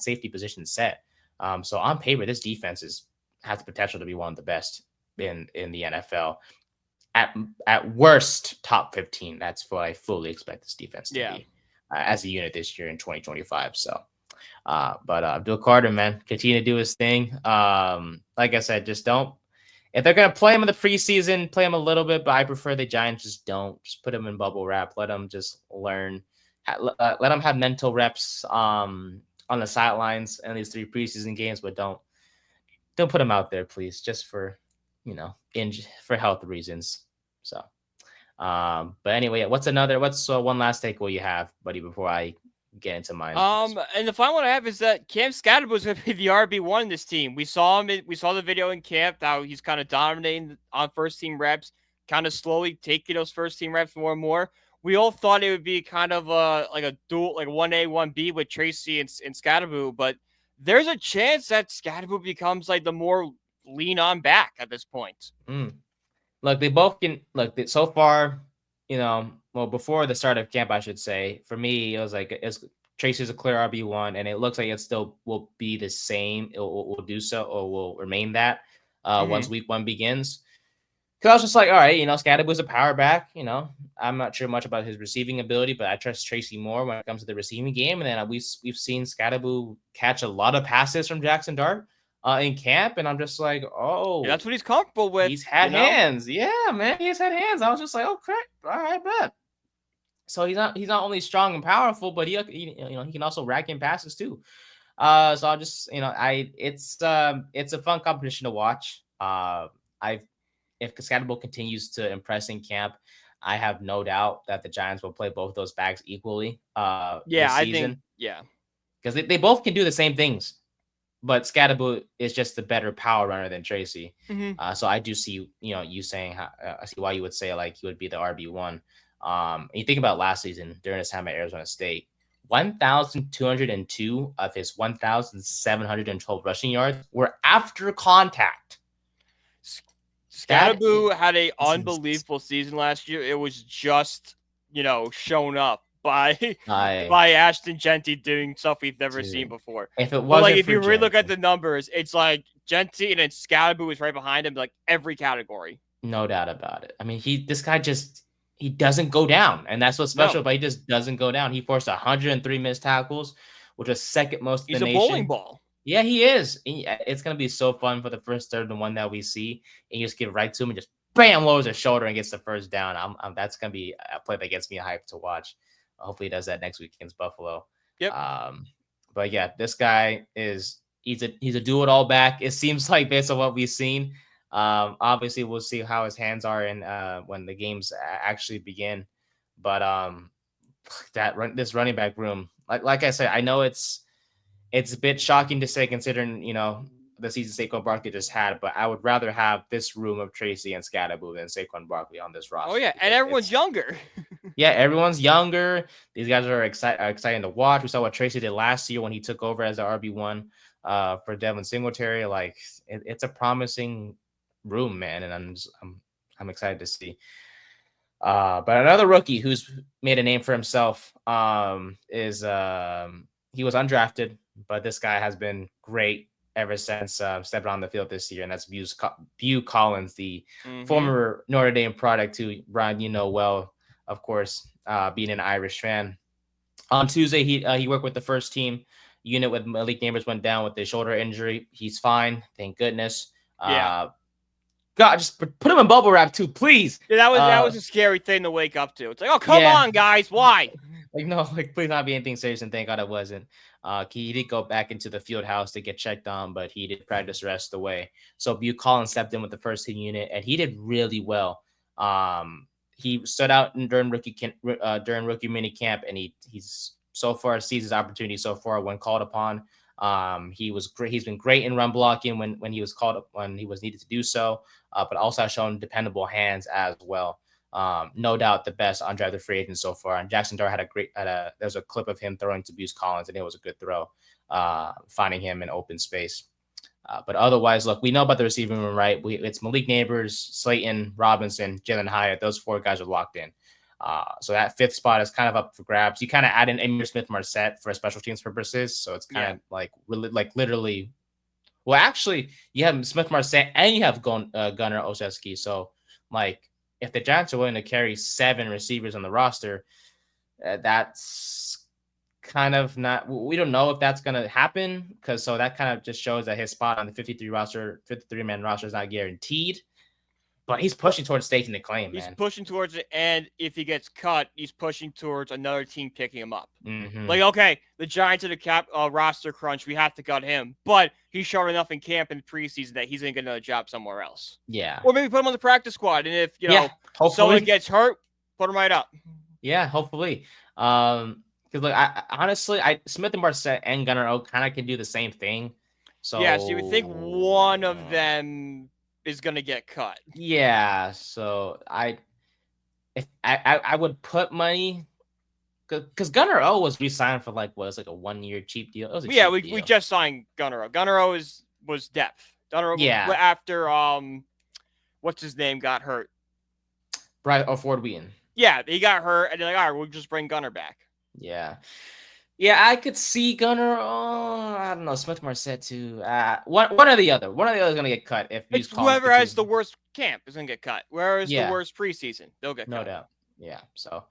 safety position set. So on paper, this defense has the potential to be one of the best in the NFL. At worst, top 15. That's what I fully expect this defense to be as a unit this year in 2025. So. But Abdul Carter, man, continue to do his thing. Like I said, just don't. If they're gonna play him in the preseason, play him a little bit. But I prefer the Giants just don't. Just put him in bubble wrap. Let him just learn. Let him have mental reps on the sidelines in these 3 preseason games. But don't put him out there, please. Just for for health reasons. So. But anyway, what's one last takeaway you have, buddy, before I get into mine? And the final one I have is that Cam Skattebo is going to be the RB1 in this team. We saw him. We saw the video in camp how he's kind of dominating on first team reps, kind of slowly taking those first team reps more and more. We all thought it would be kind of like a dual, like 1A, 1B with Tracy and Skattebo, but there's a chance that Skattebo becomes like the more lean on back at this point. Look, they both can look so far, before the start of camp, I should say, for me, it was like Tracy's a clear RB1, and it looks like it still will be the same. It will do so, or will remain that once week 1 begins. Because I was just like, all right, Skattebo's a power back. I'm not sure much about his receiving ability, but I trust Tracy more when it comes to the receiving game. And then we've seen Skattebo catch a lot of passes from Jackson Dart in camp, and I'm just like, oh, that's what he's comfortable with. He's had hands, yeah, man. He's had hands. I was just like, oh crap, all right, bet. So he's not only strong and powerful, but he can also rack in passes too. So I'll just it's a fun competition to watch. If Skattebo continues to impress in camp, I have no doubt that the Giants will play both those backs equally. This season. Because they both can do the same things. But Skattebo is just the better power runner than Tracy. So I do see, you saying, I see why you would say like he would be the RB1. You think about last season during his time at Arizona State, 1,202 of his 1,712 rushing yards were after contact. Skattebo had an unbelievable season last year. It was just, shown up by Ashton Genty doing stuff we've never seen before. If it wasn't, if you really look at the numbers, it's like Genty and then Skattebo is right behind him, like every category. No doubt about it. I mean, this guy he doesn't go down, and that's what's special. But he just doesn't go down. He forced 103 missed tackles, which was second most in the nation. He's a bowling ball. Yeah, he is. It's gonna be so fun for the first third, the one that we see, and you just give right to him and just bam, lowers his shoulder and gets the first down. That's gonna be a play that gets me hyped to watch. Hopefully he does that next week against Buffalo. Yep. But yeah, this guy he's a do it all back. It seems like based on what we've seen. Obviously, we'll see how his hands are in when the games actually begin. But this running back room, like I said, I know it's a bit shocking to say considering the season Saquon Barkley just had, but I would rather have this room of Tracy and Skattebo than Saquon Barkley on this Oh roster yeah, and because everyone's it's younger. yeah, everyone's younger. These guys are exciting to watch. We saw what Tracy did last year when he took over as the RB1 for Devin Singletary. Like it's a promising room, man, and I'm excited to see. But another rookie who's made a name for himself is he was undrafted, but this guy has been great ever since stepping on the field this year, and that's Beaux Collins, the former Notre Dame product, who Brian you know well, of course, being an Irish fan. On Tuesday, he worked with the first team unit with Malik Neighbors went down with a shoulder injury. He's fine, thank goodness. Yeah. God, just put him in bubble wrap too, please. Yeah, that was a scary thing to wake up to. It's like, oh, come Yeah. on, guys, why? Like, no, like, please not be anything serious, and thank God it wasn't. He did go back into the field house to get checked on, but he did practice the rest of the way. So Beaux Collins stepped in with the first team unit, and he did really well. He stood out during rookie mini camp, and he's so far seized his opportunity so far when called upon. He was great. He's been great in run blocking when he was called up when he was needed to do so, but also has shown dependable hands as well. No doubt the best undrafted free agent so far. And Jackson Dart there's a clip of him throwing to Beaux Collins, and it was a good throw, finding him in open space. But otherwise, look, we know about the receiving room, right? It's Malik Neighbors, Slayton, Robinson, Jalen Hyatt. Those four guys are locked in. So that fifth spot is kind of up for grabs. You kind of add in Amir Smith-Marset for special teams purposes. So it's kind of like literally. Well, actually, you have Smith-Marset and you have Gunnar Olszewski. So like, if the Giants are willing to carry 7 receivers on the roster, that's kind of not. We don't know if that's going to happen because that kind of just shows that his spot on the 53-man roster is not guaranteed. But he's pushing towards taking the claim, man. He's pushing towards it, and if he gets cut, he's pushing towards another team picking him up. Like, okay, the Giants are the cap roster crunch. We have to cut him, but he's shown enough in camp and preseason that he's going to get another job somewhere else. Yeah. Or maybe put him on the practice squad, and if, someone gets hurt, put him right up. Yeah, hopefully. Because look, honestly, Smith and Marset and Gunnar O kind of can do the same thing. So yeah, so you would think one of them is going to get cut. Yeah, so I would put money because Gunnar O was re-signed for like a 1-year cheap deal. It was a cheap deal. We just signed Gunnar O. Gunnar O was depth. Gunnar O after what's his name got hurt. Ford Wheaton. Yeah, he got hurt, and they're like, all right, we'll just bring Gunnar back. Yeah. Yeah, I could see Gunnar. Oh, I don't know. Smith Marset too. One or the other. One or the other is gonna get cut if whoever has the worst camp is gonna get cut. Whoever has the worst preseason, they'll get cut. No doubt. Yeah. So,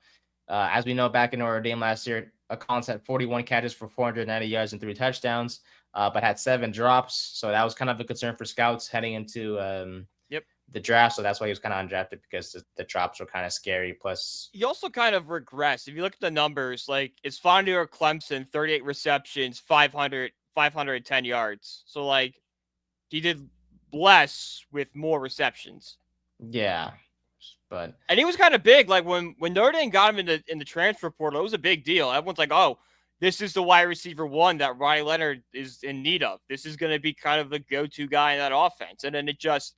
as we know, back in Notre Dame last year, Collins had 41 catches for 490 yards and 3 touchdowns, but had 7 drops. So that was kind of a concern for scouts heading into the draft. So that's why he was kind of undrafted because the drops were kind of scary. Plus, he also kind of regressed. If you look at the numbers, like it's Fondu or Clemson, 38 receptions, 510 yards. So like he did less with more receptions. Yeah. And he was kind of big. Like when Notre Dame got him in the transfer portal, it was a big deal. Everyone's like, oh, this is the wide receiver 1 that Riley Leonard is in need of. This is going to be kind of the go-to guy in that offense. And then it just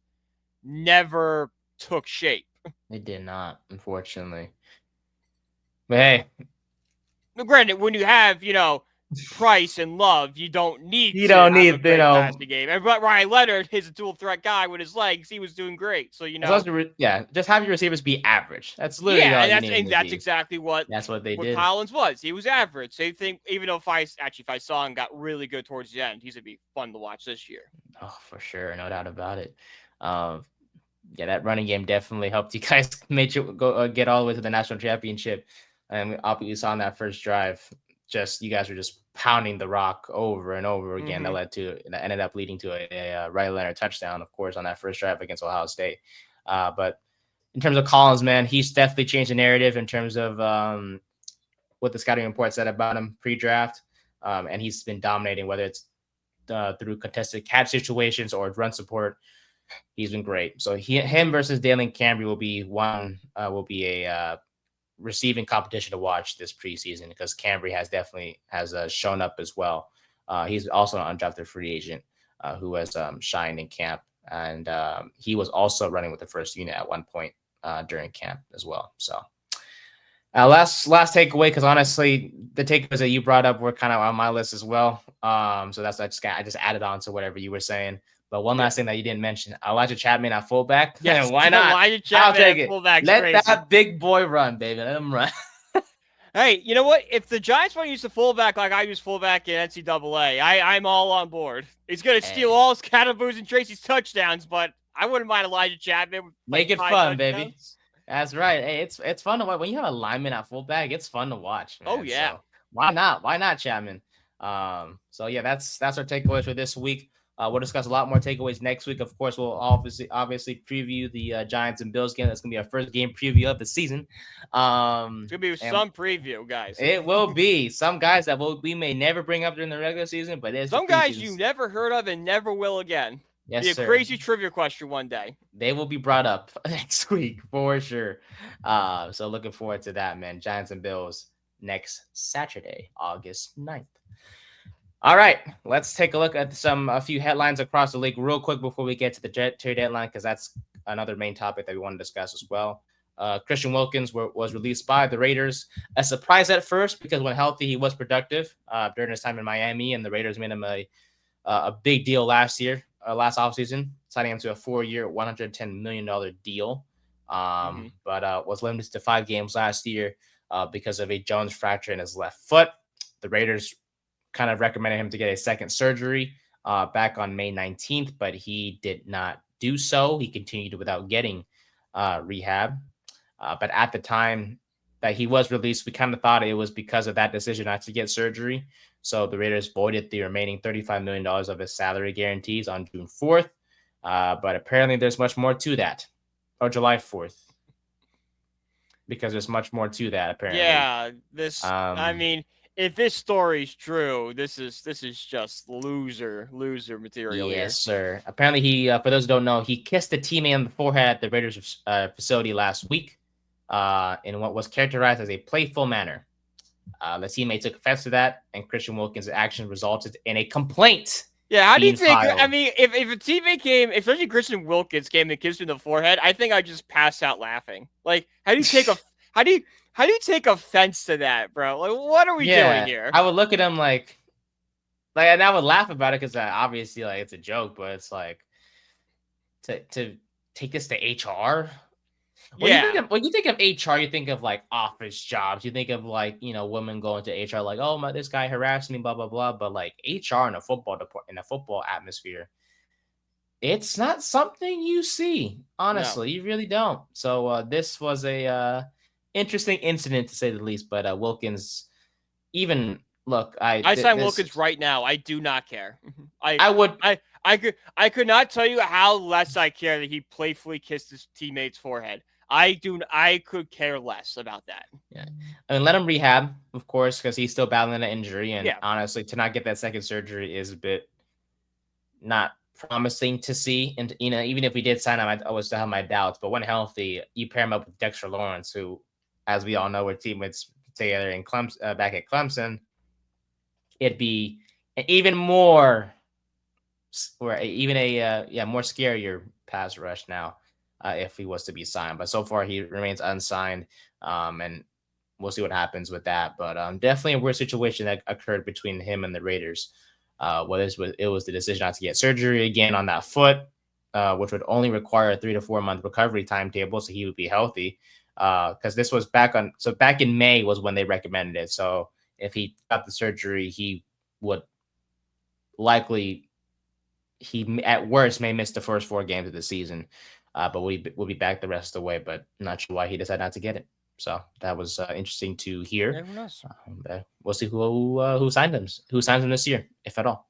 never took shape. It did not, unfortunately. But hey. Granted, when you have, Price and Love, you don't need passing game. And but Ryan Leonard is a dual threat guy with his legs. He was doing great. So just have your receivers be average. That's literally all you need. That's exactly what they did. Collins was. He was average. Same thing. Even though if I saw him got really good towards the end, he's gonna be fun to watch this year. Oh, for sure, no doubt about it. That running game definitely helped you guys made you go get all the way to the national championship, and we obviously saw on that first drive. You guys were just pounding the rock over and over again. That ended up leading to a Riley Leonard touchdown, of course, on that first drive against Ohio State. But in terms of Collins, man, he's definitely changed the narrative in terms of what the scouting report said about him pre-draft. And he's been dominating, whether it's through contested catch situations or run support. He's been great. So him versus Dalen Cambry will be a receiving competition to watch this preseason because Cambry has shown up as well. He's also an undrafted free agent who has shined in camp, and he was also running with the first unit at one point during camp as well. So last takeaway, because honestly, the takeaways that you brought up were kind of on my list as well. So that's I just added on to whatever you were saying. But one last thing that you didn't mention, Elijah Chapman at fullback. Yes, Why not? Elijah I'll Chapman take at it. fullback's Let crazy. that big boy run, baby. Let him run. Hey, you know what? If the Giants want to use the fullback like I use fullback in NCAA, I'm all on board. He's going to steal all Skattebo's and Tracy's touchdowns, but I wouldn't mind Elijah Chapman with Make it 5 fun, touchdowns. baby. That's right. Hey, it's fun to watch. When you have a lineman at fullback, it's fun to watch, man. Oh, yeah. So why not? Why not, Chapman? So yeah, that's our takeaways for this week. We'll discuss a lot more takeaways next week. Of course, we'll obviously preview the Giants and Bills game. That's gonna be our first game preview of the season. It's gonna be some preview, guys. It will be some guys that we may never bring up during the regular season, but some guys you never heard of and never will again. Yes, be a sir. Crazy trivia question one day. They will be brought up next week for sure. So looking forward to that, man. Giants and Bills next Saturday, August 9th. All right, let's take a look at a few headlines across the league real quick before we get to the trade deadline, because that's another main topic that we want to discuss as well. Christian Wilkins was released by the Raiders. A surprise at first, because when healthy, he was productive during his time in Miami, and the Raiders made him a big deal last offseason, signing him to a 4-year, $110 million deal. But was limited to 5 games last year because of a Jones fracture in his left foot. The Raiders kind of recommended him to get a second surgery back on May 19th, but he did not do so. He continued without getting rehab. But at the time that he was released, we kind of thought it was because of that decision not to get surgery. So the Raiders voided the remaining $35 million of his salary guarantees on June 4th. But apparently there's much more to that. Or July 4th. Because there's much more to that, apparently. Yeah, I mean, if this story's true, this is just loser material. Yes, sir. Apparently, he for those who don't know, he kissed a teammate on the forehead at the Raiders facility last week, in what was characterized as a playful manner. The teammate took offense to that, and Christian Wilkins' action resulted in a complaint. Yeah, how do you think? Filed. I mean, if a teammate came, especially Christian Wilkins came and kissed him in the forehead, I think I'd just pass out laughing. Like, how do you take how do you take offense to that, bro? Like, what are we doing here? I would look at him like, and I would laugh about it because obviously, like, it's a joke, but it's like to take this to HR. When you think of HR, you think of like office jobs. You think of like, women going to HR like, oh, this guy harassed me, blah blah blah. But like HR in a football atmosphere, it's not something you see. Honestly, You really don't. So this was a interesting incident to say the least. But Wilkins, even look, I sign Wilkins right now. I do not care. I could not tell you how less I care that he playfully kissed his teammate's forehead. I could care less about that. Yeah, I mean, let him rehab, of course, because he's still battling an injury, and honestly, to not get that second surgery is a bit not promising to see. And even if we did sign him, I would still have my doubts. But when healthy, you pair him up with Dexter Lawrence, who, as we all know, were teammates together in back at Clemson. It'd be even more, or even a more scarier pass rush now. If he was to be signed, but so far he remains unsigned, and we'll see what happens with that. But definitely a weird situation that occurred between him and the Raiders. Whether it was the decision not to get surgery again on that foot, which would only require a 3 to 4 month recovery timetable, so he would be healthy. Because this was back in May was when they recommended it. So if he got the surgery, he would likely, at worst may miss the first 4 games of the season. But we'll be back the rest of the way, but not sure why he decided not to get it. So that was interesting to hear. We'll see who signed him. Who signs him this year, if at all.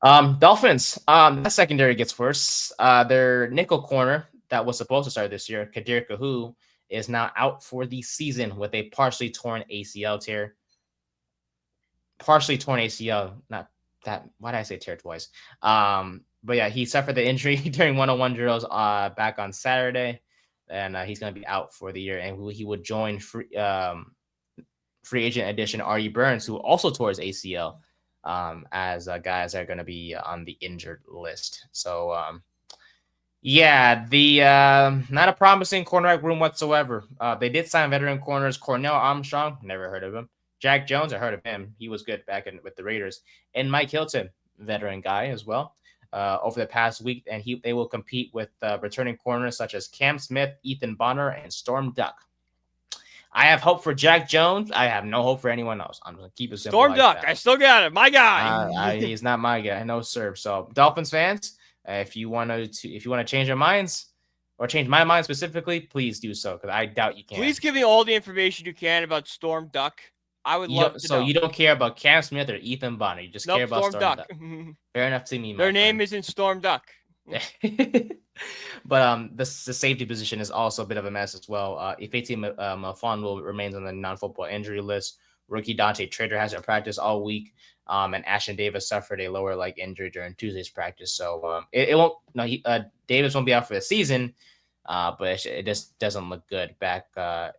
Dolphins. That secondary gets worse. Their nickel corner that was supposed to start this year, Kadir Kahu, is now out for the season with a partially torn ACL tear. Partially torn ACL. Not that. Why did I say tear twice? but yeah, he suffered the injury during 101 drills back on Saturday, and he's going to be out for the year. And he would join free agent addition R.E. Burns, who also tore his ACL, as guys are going to be on the injured list. So yeah, the not a promising cornerback room whatsoever. They did sign veteran corners Cornell Armstrong, never heard of him. Jack Jones, I heard of him. He was good back with the Raiders. And Mike Hilton, veteran guy as well. Over the past week, and they will compete with returning corners such as Cam Smith, Ethan Bonner, and Storm Duck. I have hope for Jack Jones. I have no hope for anyone else. I'm going to keep it simple Storm like Duck, that. I still got it. My guy. He's not my guy. No, sir. So, Dolphins fans, if you want to change your minds or change my mind specifically, please do so, because I doubt you can. Please give me all the information you can about Storm Duck. I would love to know. So you don't care about Cam Smith or Ethan Bonner. You just care about Storm Duck. Fair enough to me. Their name isn't Storm Duck. But the safety position is also a bit of a mess as well. Ifeati Mafon remains on the non-football injury list. Rookie Dante Trader hasn't practiced all week. And Ashton Davis suffered a lower leg injury during Tuesday's practice. So it won't. No, Davis won't be out for the season. But it just doesn't look good back,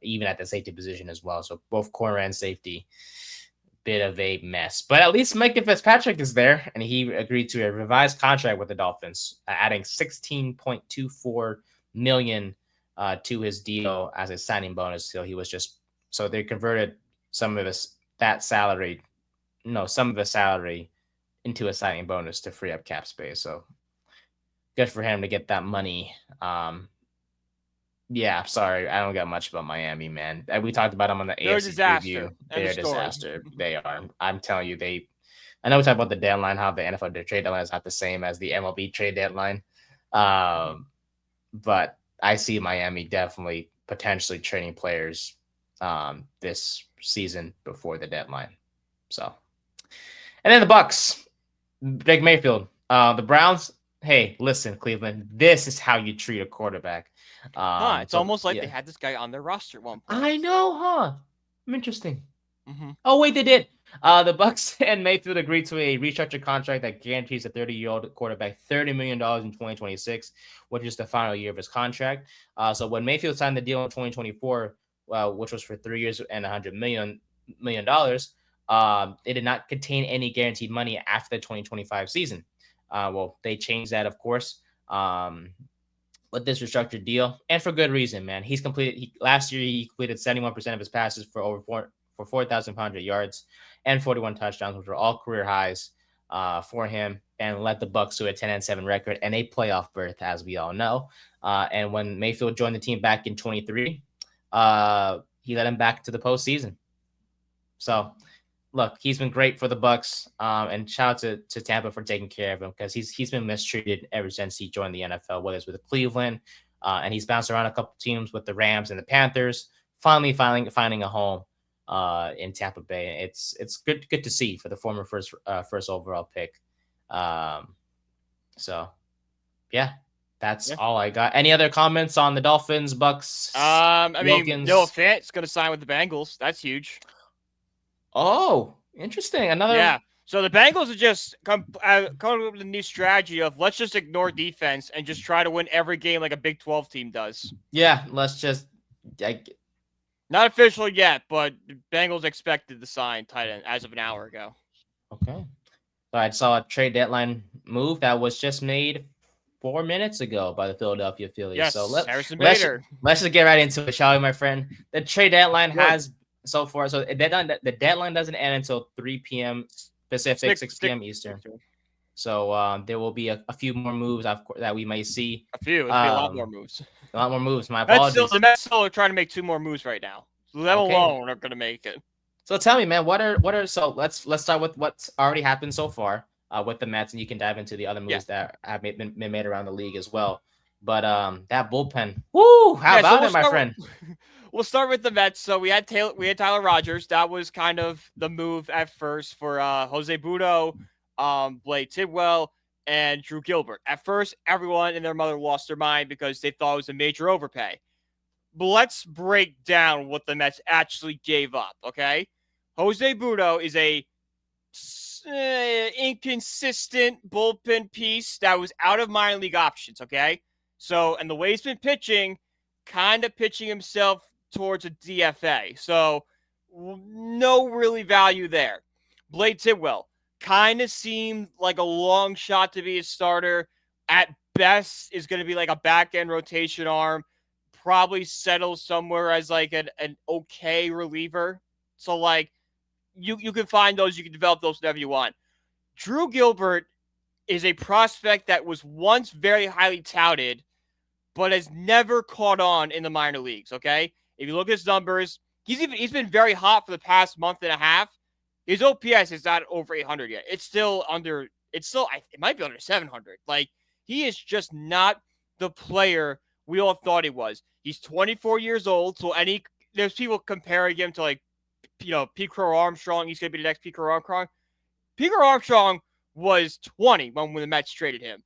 even at the safety position as well. So both corner and safety, bit of a mess. But at least Mike Fitzpatrick is there, and he agreed to a revised contract with the Dolphins, adding $16.24 million to his deal as a signing bonus. So they converted some of his salary into a signing bonus to free up cap space. So good for him to get that money. Yeah, sorry, I don't got much about Miami, man. We talked about them on the AFC preview. They're a disaster. They are. I'm telling you, I know we talked about the deadline, how the NFL trade deadline is not the same as the MLB trade deadline. But I see Miami definitely potentially trading players this season before the deadline. So, and then the Bucks, Baker Mayfield, the Browns. Hey, listen, Cleveland, this is how you treat a quarterback. It's almost like they had this guy on their roster at one point. I know, huh? Interesting. Mm-hmm. Oh, wait, they did. The Bucks and Mayfield agreed to a restructured contract that guarantees a 30-year-old quarterback $30 million in 2026, which is the final year of his contract. So when Mayfield signed the deal in 2024, which was for 3 years and $100 million, it did not contain any guaranteed money after the 2025 season. Well, they changed that, of course, with this restructured deal, and for good reason, man. Last year he completed 71% of his passes for over 4,500 yards and 41 touchdowns, which were all career highs for him, and led the Bucks to a 10-7 record and a playoff berth, as we all know. And when Mayfield joined the team back in 23, he led him back to the postseason. So, look, he's been great for the Bucks, and shout out to Tampa for taking care of him, because he's been mistreated ever since he joined the NFL, whether it's with Cleveland, and he's bounced around a couple teams with the Rams and the Panthers. Finally finding a home in Tampa Bay. It's good to see for the former first overall pick. So yeah, that's all I got. Any other comments on the Dolphins, Bucks? Noah Fant's going to sign with the Bengals. That's huge. Oh, interesting. So the Bengals are just come up with a new strategy of let's just ignore defense and just try to win every game like a Big 12 team does. Yeah, let's just. Not official yet, but the Bengals expected to sign tight end as of an hour ago. Okay. So I saw a trade deadline move that was just made 4 minutes ago by the Philadelphia Phillies. Yes, so let's just get right into it, shall we, my friend? The trade deadline has so far. So the deadline doesn't end until 3 p.m. Pacific, 6 p.m. Eastern. So there will be a few more moves that we may see. It'll be a lot more moves. A lot more moves. My apologies. The Mets still are trying to make 2 more moves right now. So them alone are going to make it. So tell me, man, what are so let's start with what's already happened so far with the Mets, and you can dive into the other moves that have been made around the league as well. But that bullpen, how about it, my friend? We'll start with the Mets. So we had Tyler Rogers. That was kind of the move at first for Jose Budo, Blake Tidwell, and Drew Gilbert. At first, everyone and their mother lost their mind because they thought it was a major overpay. But let's break down what the Mets actually gave up, okay? Jose Budo is inconsistent bullpen piece that was out of minor league options, okay? So, and the way he's been pitching, kind of pitching himself towards a DFA. So, no really value there. Blade Tidwell kind of seemed like a long shot to be a starter. At best, is going to be like a back-end rotation arm. Probably settle somewhere as like an okay reliever. So, like, you can find those, you can develop those whatever you want. Drew Gilbert is a prospect that was once very highly touted, but has never caught on in the minor leagues, okay? If you look at his numbers, he's been very hot for the past month and a half. His OPS is not over 800 yet. It might be under 700. Like, he is just not the player we all thought he was. He's 24 years old, so there's people comparing him to, like, Pete Crow Armstrong. He's going to be the next Pete Crow Armstrong. Pete Crow Armstrong was 20 when the Mets traded him.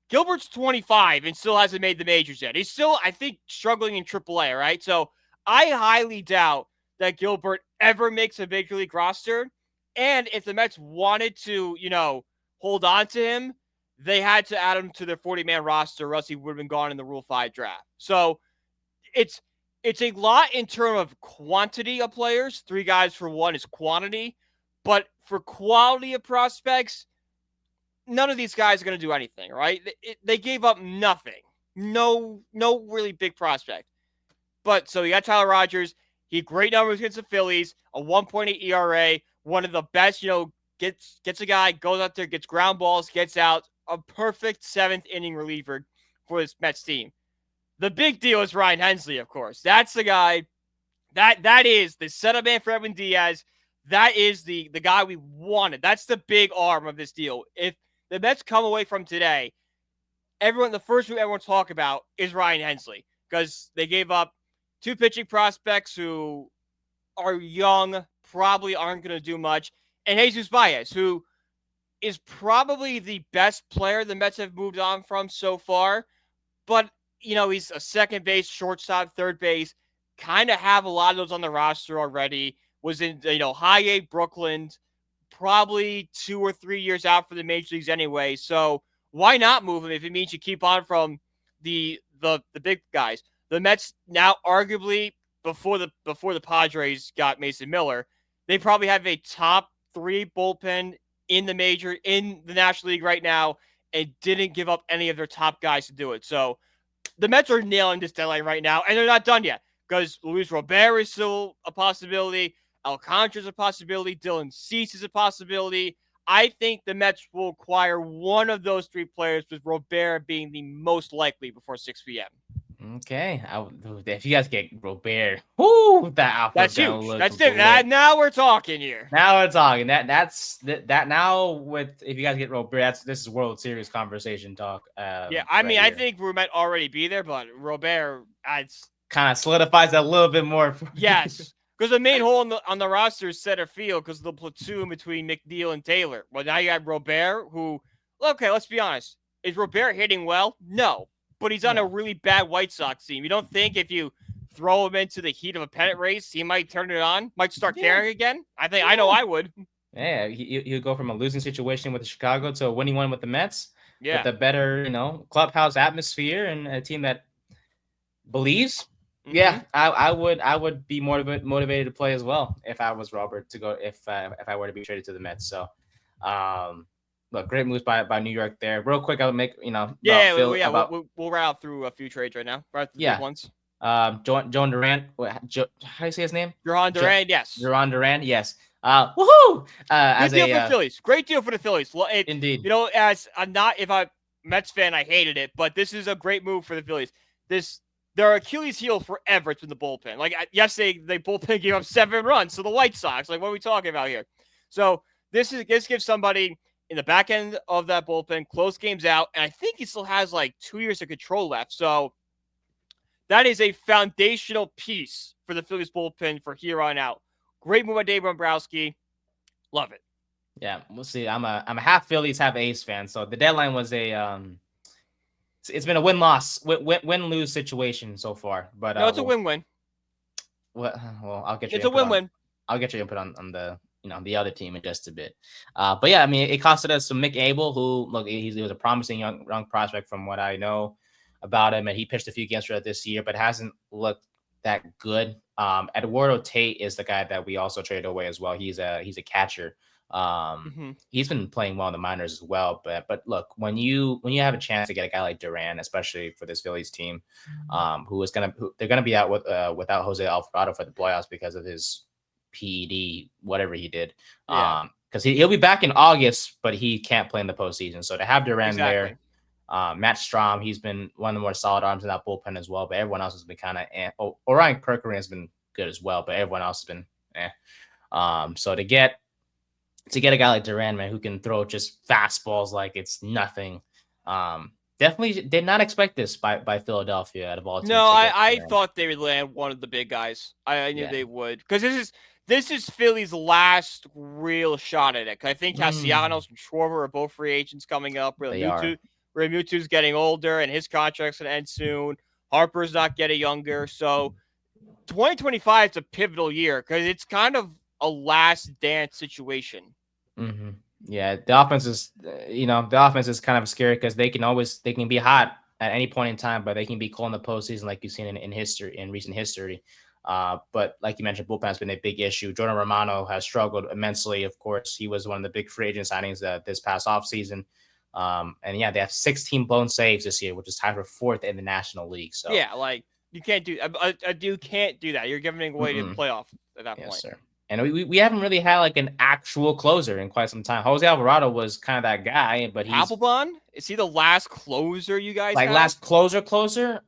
Gilbert's 25 and still hasn't made the majors yet. He's still, I think, struggling in AAA, right? So I highly doubt that Gilbert ever makes a major league roster. And if the Mets wanted to, hold on to him, they had to add him to their 40-man roster, or else he would have been gone in the Rule 5 draft. So it's a lot in terms of quantity of players. 3 guys for 1 is quantity. But for quality of prospects, none of these guys are going to do anything, right? They gave up nothing. No really big prospect. But so you got Tyler Rogers. He had great numbers against the Phillies, a 1.8 ERA, one of the best, gets a guy, goes out there, gets ground balls, gets out, a perfect 7th inning reliever for this Mets team. The big deal is Ryan Hensley, of course. That's the guy. That is the setup man for Edwin Diaz. That is the guy we wanted. That's the big arm of this deal. If the Mets come away from today, the first group everyone's talking about is Ryan Hensley, because they gave up 2 pitching prospects who are young, probably aren't going to do much, and Jesus Baez, who is probably the best player the Mets have moved on from so far, but he's a second base, shortstop, third base, kind of have a lot of those on the roster already. Was in, high A Brooklyn, probably 2 or 3 years out for the major leagues anyway. So why not move him if it means you keep on from the big guys? The Mets now, arguably, before the Padres got Mason Miller, they probably have a top 3 bullpen in the National League right now, and didn't give up any of their top guys to do it. So the Mets are nailing this deadline right now, and they're not done yet, because Luis Robert is still a possibility. Alcantara's a possibility. Dylan Cease is a possibility. I think the Mets will acquire one of those 3 players, with Robert being the most likely before 6 p.m. Okay, if you guys get Robert, that outfit that's huge. That's it. Now we're talking here. Now we're talking. That's now with, if you guys get Robert, this is World Series conversation talk. Yeah, I mean, I think we might already be there, but Robert adds, kind of solidifies that a little bit more. Yes, because the main hole on the roster is center field because of the platoon between McNeil and Taylor. Well, now you have Robert, who, okay, let's be honest. Is Robert hitting well? No. But he's on a really bad White Sox team. You don't think if you throw him into the heat of a pennant race, he might turn it on, might start caring again? I know I would. Yeah, he'll go from a losing situation with Chicago to a winning one with the Mets. Yeah. With a better, clubhouse atmosphere and a team that believes. Mm-hmm. Yeah, I would be motivated to play as well if I was Robert, to go if I were to be traded to the Mets. So, look, great moves by New York there. Real quick, I'll make we'll route through a few trades right now. Big ones. Joan Durant. How do you say his name? Duran Durant. Yes. Duran Durant. Yes. Woohoo! Good deal for the Phillies. Great deal for the Phillies. Indeed. As I'm not, if I'm a Mets fan, I hated it, but this is a great move for the Phillies. Their Achilles heel forever, it's been the bullpen. Like, yesterday, the bullpen gave up 7 runs to the White Sox. Like, what are we talking about here? So this gives somebody in the back end of that bullpen, close games out, and I think he still has like 2 years of control left. So that is a foundational piece for the Phillies bullpen for here on out. Great move by Dave Dombrowski. Love it. Yeah, we'll see. I'm a half Phillies, half A's fan. So the deadline was it's been a win-lose situation so far. But no, it's a win-win. Well, I'll get you. It's a win-win. I'll get your input on the the other team in just a bit. But yeah, I mean, it costed us some Mick Abel, who look, he was a promising young prospect from what I know about him, and he pitched a few games for us this year, but hasn't looked that good. Eduardo Tate is the guy that we also traded away as well. He's a catcher. He's been playing well in the minors as well. But look, when you have a chance to get a guy like Duran, especially for this Phillies team, they're gonna be out without Jose Alvarado for the playoffs because of his PED, whatever he did. Yeah. Because he'll be back in August, but he can't play in the postseason. So to have Duran Exactly. there, Matt Strom, he's been one of the more solid arms in that bullpen as well. But everyone else has been kind of Orion Perkins has been good as well, but everyone else has been So to get a guy like Duran, man, who can throw just fastballs like it's nothing, definitely did not expect this by Philadelphia out of all teams. No, I thought they would land one of the big guys. I knew they would, because this is Philly's last real shot at it. I think Castellanos and Schwarber are both free agents coming up. Realmuto's getting older, and his contract's going to end soon. Harper's not getting younger. So 2025 is a pivotal year because it's kind of a last dance situation. Yeah, the offense is, kind of scary because they can be hot at any point in time, but they can be cold in the postseason, like you've seen in recent history. But like you mentioned, bullpen has been a big issue. Jordan Romano has struggled immensely. Of course, he was one of the big free agent signings this past offseason. And yeah, they have 16 blown saves this year, which is tied for fourth in the National League. So yeah, like you can't do that. You're giving away to the playoff at that point. Sir. And we haven't really had like an actual closer in quite some time. Jose Alvarado was kind of that guy, but he's Applebaum. Is he the last closer you guys have? last closer?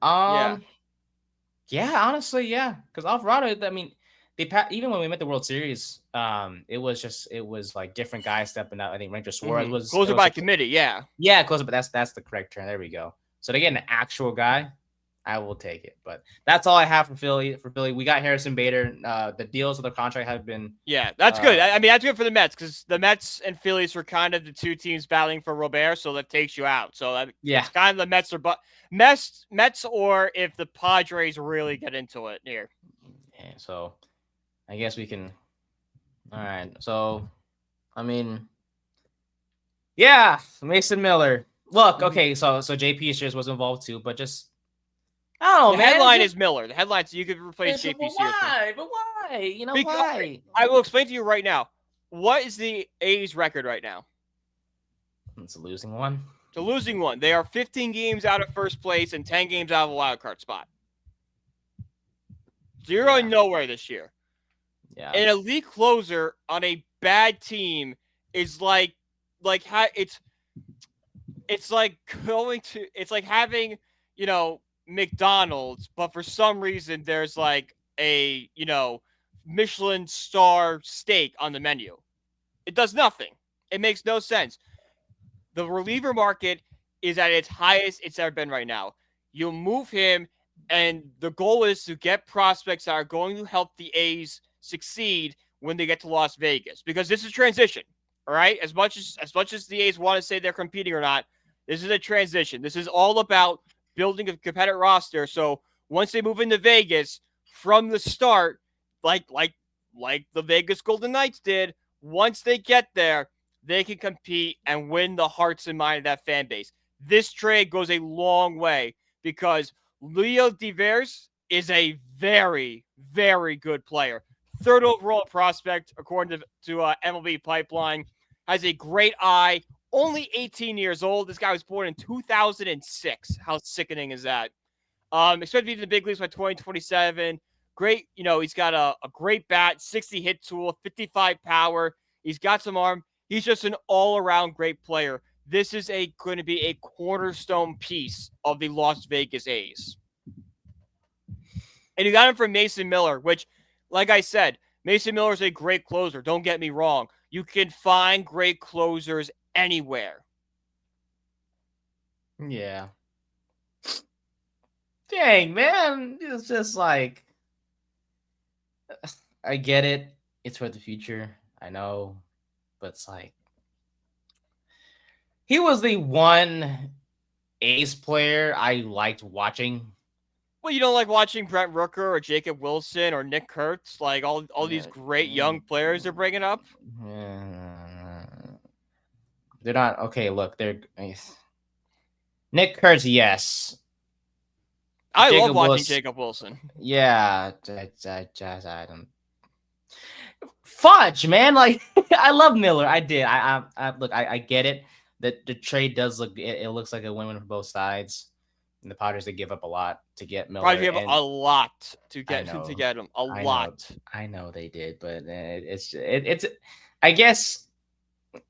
Yeah, honestly, yeah. Because Alvarado, I mean, even when we met the World Series, it was like different guys stepping out. I think Ranger Suarez was closer by committee. Yeah, closer, but that's the correct term. There we go. So to get an actual guy, I will take it. But that's all I have for Philly. We got Harrison Bader. The deals of the contract have been. Yeah, that's good. I mean, that's good for the Mets because the Mets and Phillies were kind of the two teams battling for Robert, so that takes you out. So it's kind of the Mets, or if the Padres really get into it here. Yeah, so I guess we can. All right. So, I mean, yeah, Mason Miller. Look, okay, so JP Sears was involved too, but just. Oh, the headline is Miller. The headline, so you could replace JP Sears. But why? Why? I will explain to you right now. What is the A's record right now? It's a losing one. It's a losing one. They are 15 games out of first place and 10 games out of a wild card spot. So you're going nowhere this year. Yeah. An elite closer on a bad team is like it's like having, McDonald's, but for some reason there's like a, Michelin star steak on the menu. It does nothing. It makes no sense. The reliever market is at its highest it's ever been right now. You'll move him, and the goal is to get prospects that are going to help the A's succeed when they get to Las Vegas, because this is transition. All right. As much as the A's want to say they're competing or not, this is a transition. This is all about building a competitive roster. So once they move into Vegas from the start, like the Vegas Golden Knights did, once they get there, they can compete and win the hearts and mind of that fan base. This trade goes a long way because Leo Devers is a very, very good player. Third overall prospect, according to MLB Pipeline, has a great eye. Only 18 years old. This guy was born in 2006. How sickening is that? Expected to be in the big leagues by 2027. Great, he's got a great bat, 60 hit tool, 55 power. He's got some arm. He's just an all-around great player. This is going to be a cornerstone piece of the Las Vegas A's. And you got him from Mason Miller, which, like I said, Mason Miller is a great closer. Don't get me wrong. You can find great closers anywhere. Yeah. Dang, man. It's just like, I get it. It's for the future. I know. But it's like, he was the one Ace player I liked watching Well, you don't like watching Brent Rooker or Jacob Wilson or Nick Kurtz, like all these great young players they're bringing up. They're not okay. Look, they're Nick Kurtz, yes. I love Jacob watching Wilson, Jacob Wilson. yeah. I don't. Fudge, man. Like I love Miller. I did. I look. I get it. That the trade does look. It looks like a win-win for both sides. And the Padres, they give up a lot to get Miller. Probably have and a lot to get know, to get him. A I lot. I know they did, but it's. I guess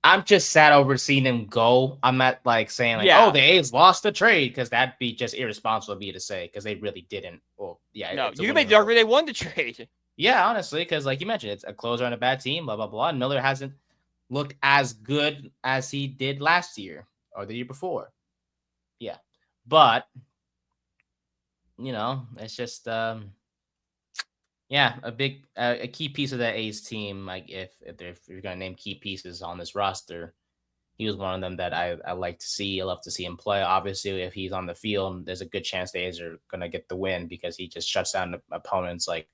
I'm just sad over seeing him go. I'm not like saying like, Yeah. oh, the A's lost the trade, because that'd be just irresponsible of me to say, because they really didn't. Well, yeah, No, it's a you can win make for the both. argument they won the trade. Yeah, honestly, because like you mentioned, it's a closer on a bad team, blah blah blah. And Miller hasn't looked as good as he did last year or the year before. Yeah, but it's just yeah, a key piece of that A's team. Like if you're gonna name key pieces on this roster, he was one of them that I like to see. I love to see him play. Obviously, if he's on the field, there's a good chance the A's are gonna get the win, because he just shuts down the opponents like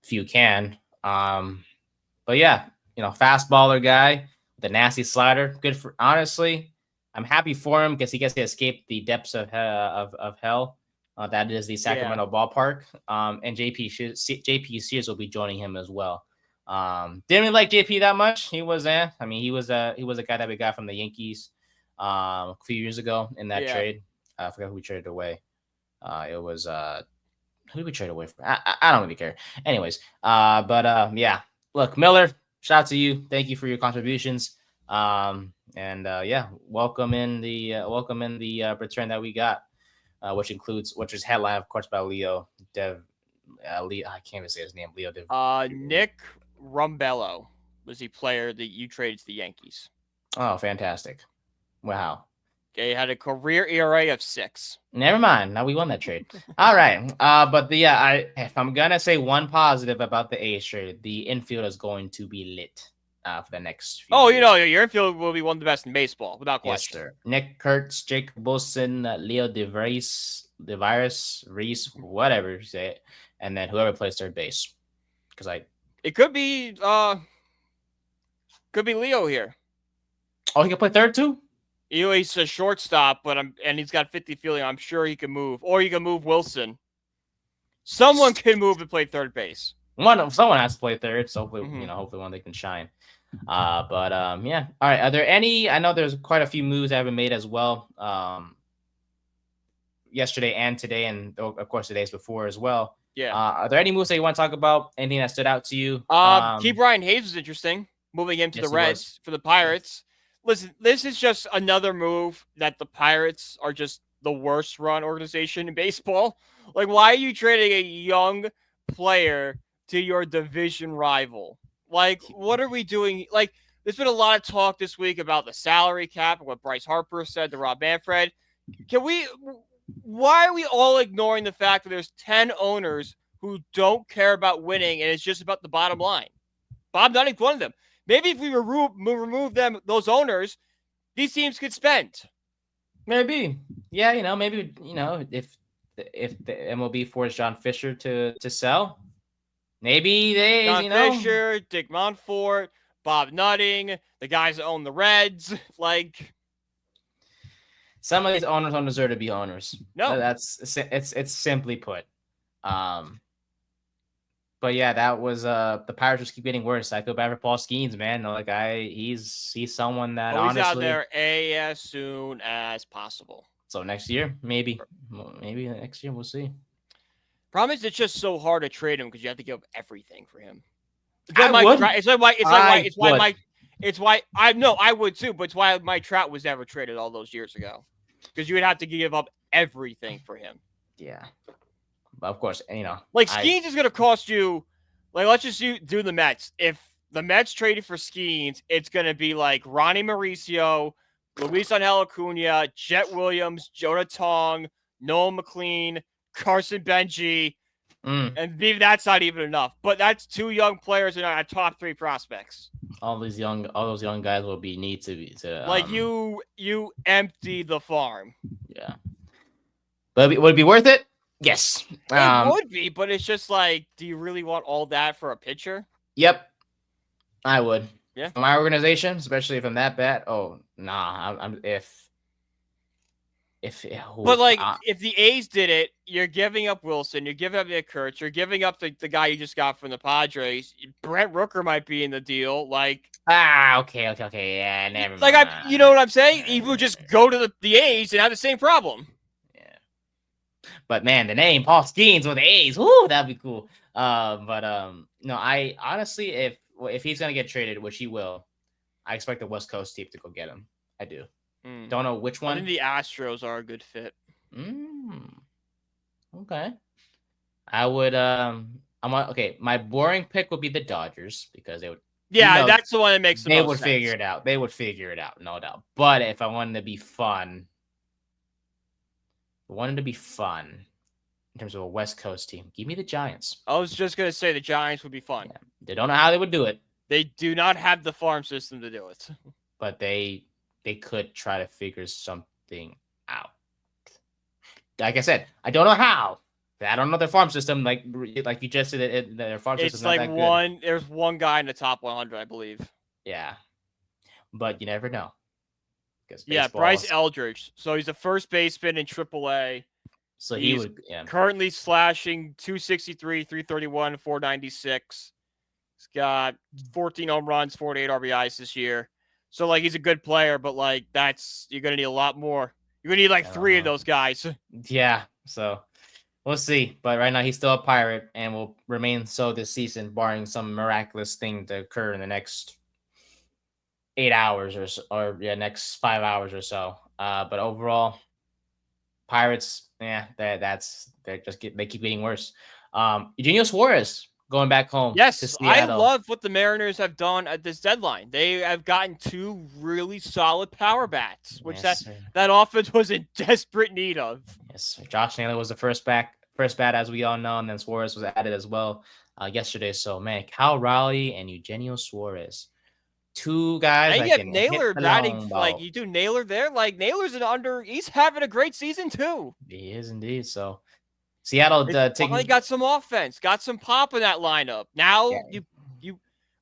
few can. But yeah, fastballer guy, the nasty slider. Good for, honestly. I'm happy for him because he gets to escape the depths of hell. That is the Sacramento ballpark. And JP Sears will be joining him as well. Didn't really like JP that much. He was I mean, he was a guy that we got from the Yankees a few years ago in that trade. I forgot who we traded away. It was who did we trade away from? I don't really care. Anyways, yeah. Look, Miller, shout out to you. Thank you for your contributions. And yeah, welcome in the return that we got, which is headline, of course, by Leo Dev. Leo, I can't even say his name. Leo Dev. Nick Rumbello was the player that you traded to the Yankees. Oh, fantastic! Wow. He had a career ERA of 6. Never mind. Now we won that trade. All right. But if I'm gonna say one positive about the A's trade, the infield is going to be lit for the next few years. Your infield will be one of the best in baseball, without question. Yes, sir. Nick Kurtz, Jacob Wilson, Leo DeVries, Reese, whatever you say it, and then whoever plays third base. Because it could be Leo here. Oh, he can play third too? He's a shortstop, and he's got 50 fielding. I'm sure he can move, or you can move Wilson. Someone can move and play third base. Someone has to play third, so hopefully, hopefully one they can shine. Yeah. All right. Are there any? I know there's quite a few moves that have been made as well. Yesterday and today, and of course the days before as well. Yeah. Are there any moves that you want to talk about? Anything that stood out to you? Key Brian Hayes was interesting, moving him to the Reds for the Pirates. Yes. Listen, this is just another move that the Pirates are just the worst run organization in baseball. Like, why are you trading a young player to your division rival? Like, what are we doing? Like, there's been a lot of talk this week about the salary cap and what Bryce Harper said to Rob Manfred. Why are we all ignoring the fact that there's 10 owners who don't care about winning and it's just about the bottom line? Bob Nutting's one of them. Maybe if we remove those owners, these teams could spend. Maybe. Yeah, maybe, if the MLB forced John Fisher to sell, maybe they, John Fisher, Dick Montfort, Bob Nutting, the guys that own the Reds, like... Some of these owners don't deserve to be owners. No. It's simply put. But yeah, that was the Pirates just keep getting worse. I feel bad for Paul Skeens, man. Like he's someone that honestly, he's out there as soon as possible. So next year, maybe next year we'll see. Problem is, it's just so hard to trade him because you have to give up everything for him. I would too, but it's why Mike Trout was never traded all those years ago, because you would have to give up everything for him. Yeah. But of course, like Skeens is going to cost you, like, let's just do the Mets. If the Mets traded for Skeens, it's going to be like Ronnie Mauricio, Luis Angel Acuna, Jet Williams, Jonah Tong, Noel McLean, Carson Benji, and maybe that's not even enough. But that's 2 young players in our top 3 prospects. All those young guys will need to like you empty the farm. Yeah. But would it be worth it? Yes. It would be, but it's just like, do you really want all that for a pitcher? Yep. I would. Yeah. For my organization, especially if I'm that bad. Oh, nah. I'm if But like, if the A's did it, you're giving up Wilson, you're giving up Nick Kurtz, you're giving up the guy you just got from the Padres. Brent Rooker might be in the deal. Like, okay. Yeah, never like mind. you know what I'm saying? He would just go to the A's and have the same problem. Yeah. But man, the name Paul Skeens with the A's, whoo, that'd be cool. No, I honestly, if he's gonna get traded, which he will, I expect the West Coast team to go get him. I do. Don't know which one. I think the Astros are a good fit. Okay. I would okay. My boring pick would be the Dodgers because they would. Yeah, that's the one that makes the most sense. They would figure it out. They would figure it out, no doubt. But if I wanted to be fun, in terms of a West Coast team, give me the Giants. I was just gonna say the Giants would be fun. Yeah. They don't know how they would do it. They do not have the farm system to do it. But they could try to figure something out. Like I said, I don't know how. I don't know their farm system. Like you just said, their farm system. It's like one. There's one guy in the top 100, I believe. Yeah, but you never know. Yeah, Bryce Eldridge. So he's a first baseman in AAA. So he's currently slashing 263, 331, 496. He's got 14 home runs, 48 RBIs this year. So like he's a good player, but like you're gonna need a lot more. You're gonna need like 3 of those guys. Yeah. So we'll see. But right now he's still a Pirate and will remain so this season, barring some miraculous thing to occur in the next 8 hours or so, or next 5 hours or so. But overall, Pirates, they keep getting worse. Eugenio Suarez going back home. Yes, I love what the Mariners have done at this deadline. They have gotten 2 really solid power bats, which that offense was in desperate need of. Yes, Josh Naylor was the first bat, as we all know, and then Suarez was added as well yesterday. So man, Cal Raleigh and Eugenio Suarez, 2 guys. And you have Naylor batting like you do. Naylor there, like Naylor's he's having a great season too. He is indeed. So Seattle finally got some offense, got some pop in that lineup. Now you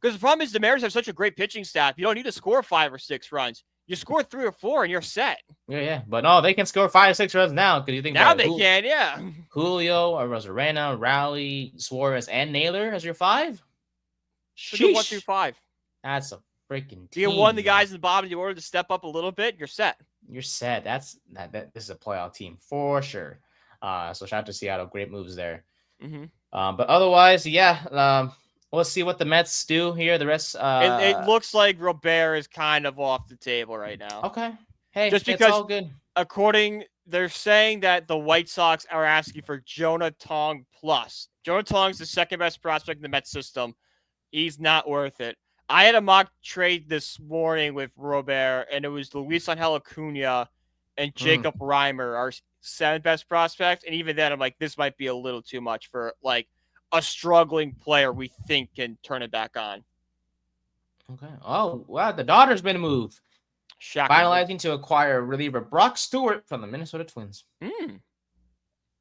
because the problem is the Mariners have such a great pitching staff. You don't need to score 5 or 6 runs. You score 3 or 4 and you're set. Yeah. But no, they can score 5 or 6 runs now because you think now they can. Yeah. Julio, Rosarena, Raleigh, Suarez, and Naylor as your 5. Sheesh. 1 through 5. That's a freaking team. You want the guys in the bottom of the order to step up a little bit. You're set. You're set. This is a playoff team for sure. So shout out to Seattle. Great moves there. Mm-hmm. But otherwise, we'll see what the Mets do here. The rest. It looks like Robert is kind of off the table right now. Okay. Hey, just because it's all good. They're saying that the White Sox are asking for Jonah Tong plus. Jonah Tong's the second best prospect in the Mets system. He's not worth it. I had a mock trade this morning with Robert, and it was Luis Angel Acuna and Jacob Reimer, our 7th best prospect. And even then, I'm like, this might be a little too much for like a struggling player we think can turn it back on. Okay. Oh, wow. The Dodgers made a move. Shocking. Finalizing to acquire reliever Brock Stewart from the Minnesota Twins.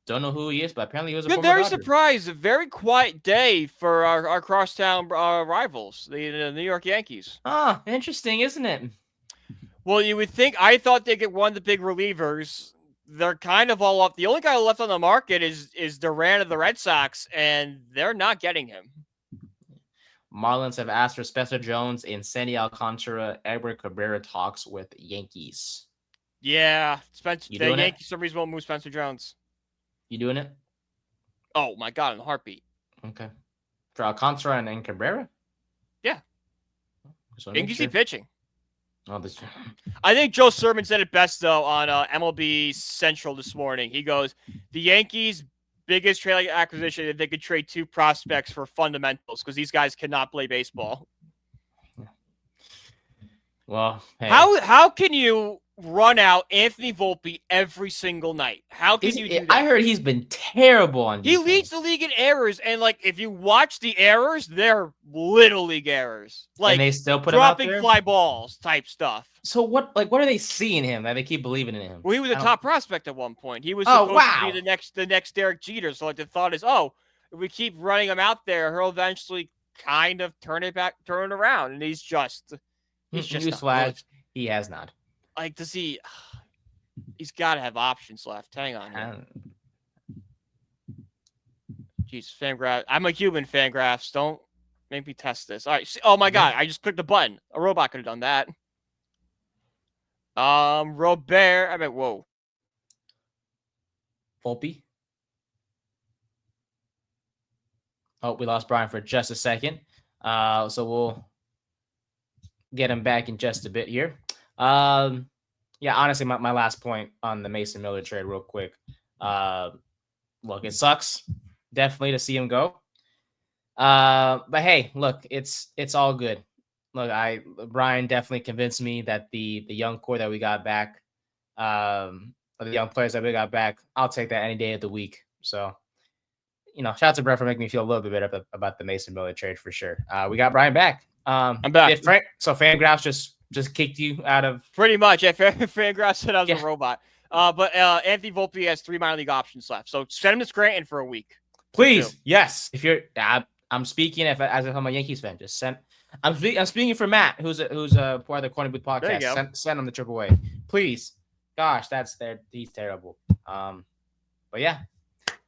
Don't know who he is, but apparently he was a former very Dodger. Surprised. A very quiet day for our crosstown rivals, the New York Yankees. Interesting, isn't it? Well, you would think. I thought they'd get one of the big relievers. They're kind of all up. The only guy left on the market is Duran of the Red Sox, and they're not getting him. Marlins have asked for Spencer Jones in Sandy Alcantara. Edward Cabrera talks with Yankees. Yeah, the Yankees for some reason won't move Spencer Jones. You doing it? Oh my God, in a heartbeat. Okay. For Alcantara and Cabrera? Yeah. Yankees keep pitching. Oh, I think Joe Sermon said it best though on MLB Central this morning. He goes, the Yankees' biggest trade acquisition if they could trade 2 prospects for fundamentals because these guys cannot play baseball. Well, hey. How can you run out Anthony Volpe every single night. How can you do that? I heard he's been terrible on defense. He leads the league in errors, and if you watch the errors, they're little league errors, and they still put him out dropping there? fly balls type stuff. So what are they seeing in him that they keep believing in him? Well, he was a top prospect at one point. He was supposed to be the next Derek Jeter. So the thought is, if we keep running him out there, he'll eventually kind of turn it around, and he's just newsflash, he has not. Does he? He's got to have options left. Hang on here. Jeez, Fangraphs. I'm a human, Fangraphs. Don't make me test this. All right. Oh my God! I just clicked the button. A robot could have done that. Robert. Whoa. Volpe. Oh, we lost Brian for just a second. So we'll get him back in just a bit here. Yeah, honestly, my last point on the Mason Miller trade real quick. Look, it sucks definitely to see him go. But hey, look, it's all good. Look, Brian definitely convinced me that the young core that we got back, the young players that we got back, I'll take that any day of the week. So, shout out to Brett for making me feel a little bit better about the Mason Miller trade for sure. We got Brian back. I'm back. So Fangraphs just kicked you out of pretty much. Yeah, Fangraphs said I was a robot. But Anthony Volpe has 3 minor league options left, so send him to Scranton for a week. Please, yes. If you're, I'm speaking as if I'm a Yankees fan. Just send. I'm speaking for Matt, who's a part of the Corner Booth podcast. Send him the AAA, please. Gosh, he's terrible. But yeah,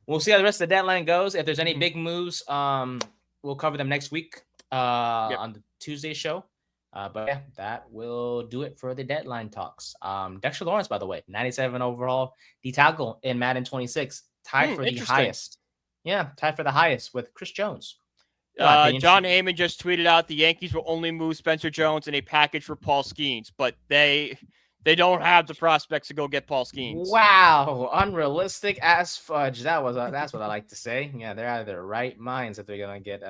we'll see how the rest of the deadline goes. If there's any big moves, we'll cover them next week on the Tuesday show. But yeah, that will do it for the deadline talks. Dexter Lawrence, by the way, 97 overall D tackle in Madden 26, tied for the highest. Yeah, tied for the highest with Chris Jones. John Heyman just tweeted out the Yankees will only move Spencer Jones in a package for Paul Skeens, but they don't have the prospects to go get Paul Skeens. Wow, unrealistic as fudge. That's what I like to say. Yeah, they're out of their right minds if they're gonna get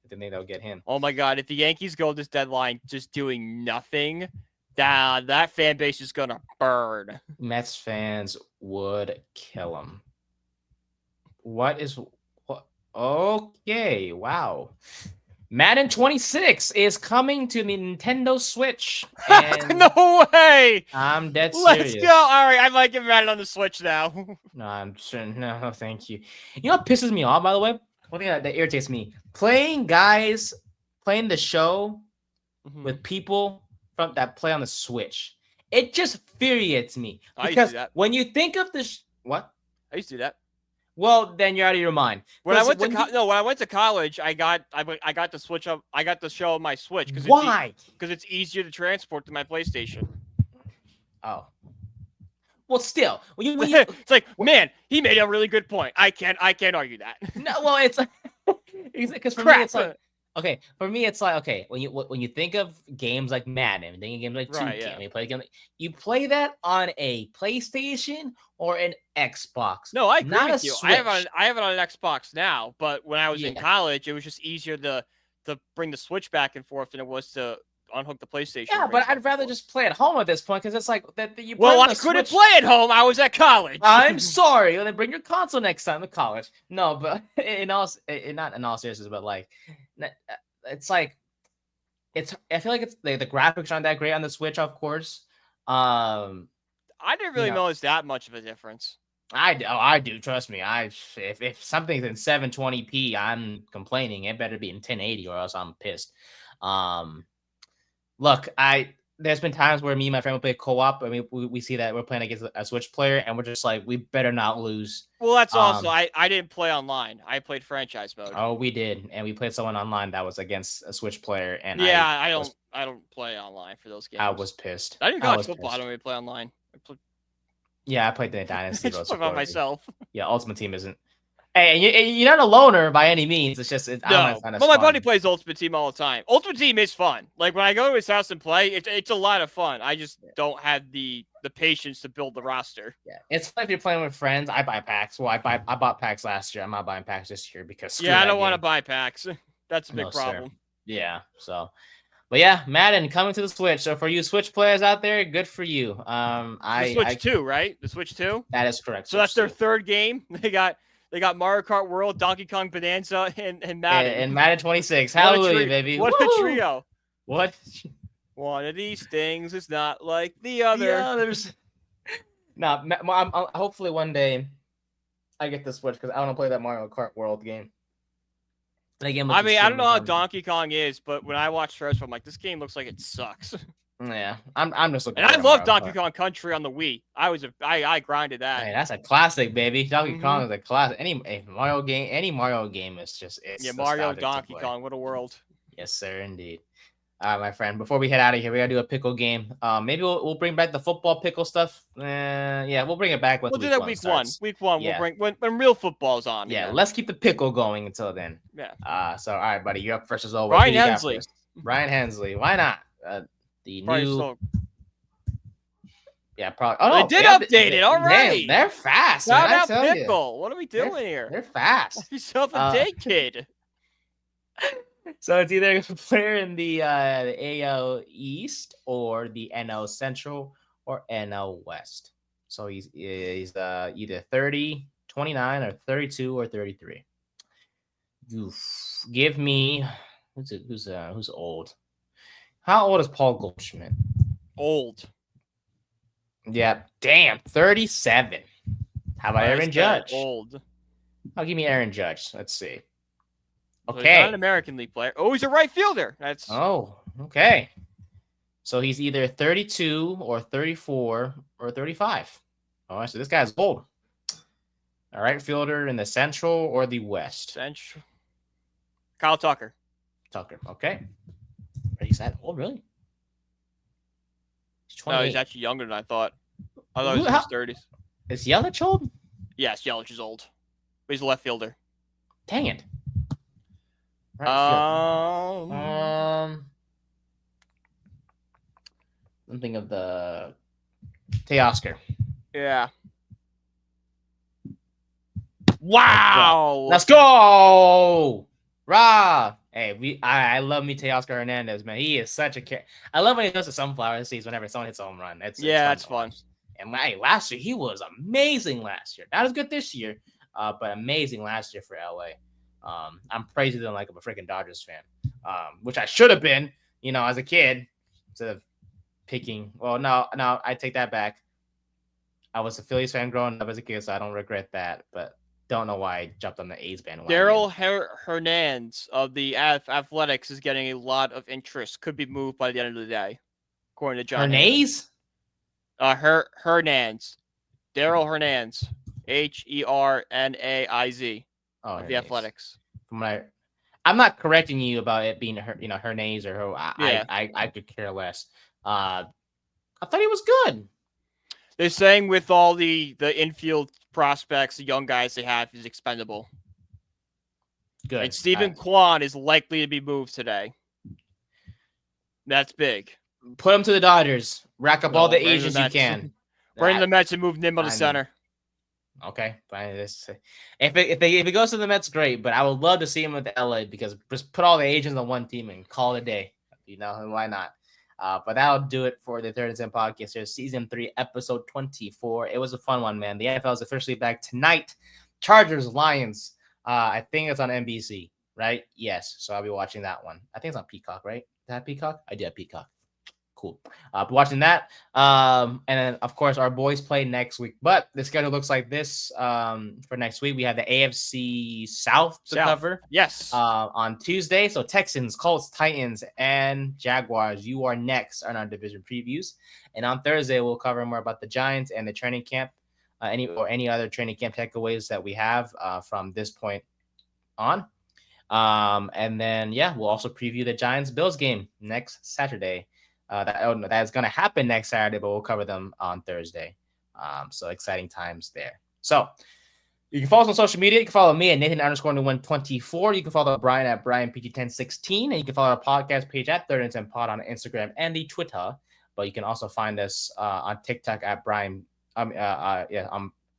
then they'll get him. Oh my God, if the Yankees go this deadline just doing nothing, that fan base is gonna burn. Mets fans would kill him. Okay, wow. Madden 26 is coming to the Nintendo Switch. And no way! I'm dead serious. Let's go. All right, I might get Madden on the Switch now. No, I'm sure. No, thank you. You know what pisses me off, by the way? One thing that irritates me. Playing the show with people that play on the Switch. It just infuriates me. Because when you think of what? I used to do that. Well, then you're out of your mind. When I went to college, I got the Switch up. I got the show on my Switch because why? Because it's easier to transport to my PlayStation. Oh. Well, still, it's like, man, he made a really good point. I can't argue that. No, well, it's because for me, it's like, okay, for me, it's like, okay, when you think of games like Madden, think of games like 2K, you play a game you play that on a PlayStation or an Xbox. No, I agree with you. I have it on an Xbox now, but when I was in college, it was just easier to bring the Switch back and forth than it was to unhook the PlayStation. Yeah, but I'd rather just play at home at this point because it's like that you. Well, I couldn't play at home. I was at college. I'm sorry. Then bring your console next time to college. No, but not in all seriousness, but like, it's like, I feel like it's the graphics aren't that great on the Switch, of course. I didn't really notice that much of a difference. I do. Trust me. If something's in 720p, I'm complaining. It better be in 1080 or else I'm pissed. Look, there's been times where me and my friend will play co-op. I mean, we see that we're playing against a Switch player, and we're just like, we better not lose. Well, that's also I didn't play online. I played franchise mode. Oh, we did, and we played someone online that was against a Switch player, and I don't play online for those games. I was pissed. I didn't college football. I don't really play online. Yeah, I played the Dynasty. I just play by myself. Yeah, Ultimate Team isn't. Hey, you're not a loner by any means. It's just no. But my buddy plays Ultimate Team all the time. Ultimate Team is fun. Like when I go to his house and play, it's a lot of fun. I just don't have the patience to build the roster. Yeah, it's fun if you're playing with friends. I buy packs. Well, I bought packs last year. I'm not buying packs this year because I don't want to buy packs. That's a big problem. Sir. Yeah. So, But yeah, Madden coming to the Switch. So for you Switch players out there, good for you. The Switch 2, right? The Switch 2. That is correct. So that's Switch their 2. third game. They got Mario Kart World, Donkey Kong Bonanza, and Madden. And Madden 26. What a Hallelujah, baby. What Woo! a trio. What? One of these things is not like the other. The others. No, hopefully one day I get the Switch because I want to play that Mario Kart World game. I don't know how Donkey Kong is, but when I watch first, I'm like, this game looks like it sucks. Yeah, I'm just looking. And I love Donkey Kong Country on the Wii. I grinded that. Hey, that's a classic, baby. Donkey Kong is a classic. Any Mario game is just Mario Donkey Kong. What a world. Yes, sir, indeed. My friend, before we head out of here, we gotta do a pickle game. Maybe we'll bring back the football pickle stuff. Yeah, we'll bring it back. We'll do that week one. Week one, yeah. We'll bring when real football's on. Yeah, let's keep the pickle going until then. Yeah. So all right, buddy, you're up first as always. Brian Hensley. Brian Hensley. Why not? New. Yeah, probably. Oh, they did update it. All right, they're fast. Shout out pickle. What are we doing here? They're fast. Have yourself a day, kid. So it's either a player in the AL East or the NL Central or NL West. So he's either 30, 29, or 32 or 33. Oof. Give me who's old. How old is Paul Goldschmidt? Old. Yeah, damn, 37. How about Aaron Judge? Old. I'll give me Aaron Judge. Let's see. Okay. So he's not an American League player. Oh, he's a right fielder. Okay. So he's either 32 or 34 or 35. All right, so this guy's old. All right, fielder in the Central or the West? Central. Kyle Tucker. Okay. He's that old, really? No, he's actually younger than I thought. I thought he was in his 30s. Is Yelich old? Yes, Yelich is old. But he's a left fielder. Dang it. Something of the Teoscar. Yeah. Wow. Let's go. Rah. Hey, I love me Teoscar Hernandez, man. He is such a I love when he does the sunflower seeds whenever someone hits a home run. That's fun. And last year he was amazing. Last year, not as good this year, but amazing last year for LA. I'm praising them like I'm a freaking Dodgers fan, which I should have been, as a kid, instead of picking. Well, no, I take that back. I was a Phillies fan growing up as a kid, so I don't regret that. But don't know why I jumped on the A's bandwagon. Darryl Hernandez of the Athletics is getting a lot of interest. Could be moved by the end of the day, according to John. Hernandez? Hernandez. Darryl Hernandez. Hernaiz. Of the Athletics. I'm not correcting you about it being Hernandez or her. I could care less. I thought he was good. They're saying with all the infield prospects, the young guys they have, he's expendable. Good. And Stephen Kwan is likely to be moved today. That's big. Put him to the Dodgers. Rack up all the Asians you can. Bring the Mets and move Nimmo to center. Okay, fine. If it goes to the Mets, great. But I would love to see him with LA because just put all the Asians on one team and call it a day. Why not? But that'll do it for the Third and 10 podcast here, season 3, episode 24. It was a fun one, man. The NFL is officially back tonight. Chargers, Lions. I think it's on NBC, right? Yes. So I'll be watching that one. I think it's on Peacock, right? Did I have Peacock? I did have Peacock. Cool. I'll be watching that. And then, of course, our boys play next week. But the schedule looks like this for next week. We have the AFC South to cover. Yes. On Tuesday. So Texans, Colts, Titans, and Jaguars. You are next on our division previews. And on Thursday, we'll cover more about the Giants and the training camp, any other training camp takeaways that we have from this point on. And then, we'll also preview the Giants-Bills game next Saturday. That's going to happen next Saturday, but we'll cover them on Thursday. So exciting times there. So you can follow us on social media. You can follow me at Nathan_124. You can follow Brian at BrianPG1016. And you can follow our podcast page at Third and 10 Pod on Instagram and the Twitter. But you can also find us on TikTok at Brian.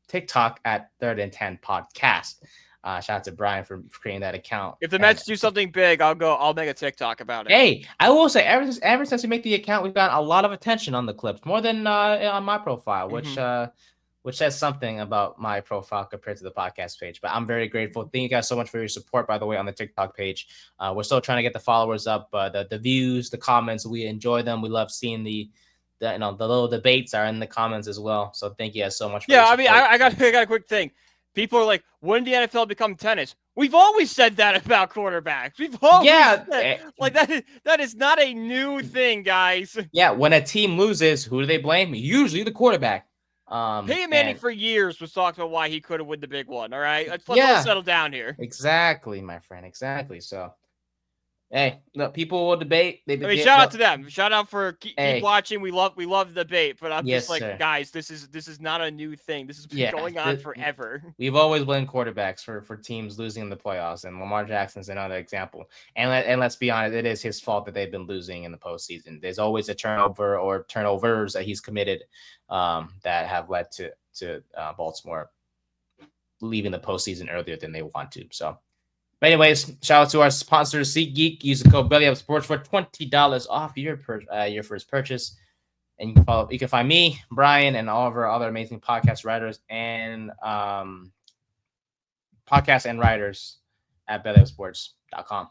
TikTok at 3rd and 10 Podcast. Shout out to Brian for creating that account. If the Mets do something big, I'll make a TikTok about it. Hey, I will say, ever since we make the account, we've gotten a lot of attention on the clips, more than on my profile, which says something about my profile compared to the podcast page. But I'm very grateful. Thank you guys so much for your support, by the way, on the TikTok page. We're still trying to get the followers up, the views, the comments. We enjoy them. We love seeing the little debates are in the comments as well. So thank you guys so much for your support. I got a quick thing. People are like, when did the NFL become tennis? We've always said that about quarterbacks. We've always said, like that is not a new thing, guys. Yeah, when a team loses, who do they blame? Usually the quarterback. Peyton Manning for years was talking about why he could have won the big one. All right, let's all settle down here. Exactly, my friend. Exactly. So, hey, look, people will debate. Shout out to them. Shout out for keep watching. We love the debate, but I'm just like, guys, this is not a new thing. This has been going on forever. We've always blamed quarterbacks for teams losing in the playoffs, and Lamar Jackson's another example. And let's be honest, it is his fault that they've been losing in the postseason. There's always a turnover or turnovers that he's committed that have led to Baltimore leaving the postseason earlier than they want to. So. But anyways, shout out to our sponsor, SeatGeek. Use the code BellyUpSports for $20 off your first purchase. And you can find me, Brian, and all of our other amazing podcast writers and at bellyupsports.com.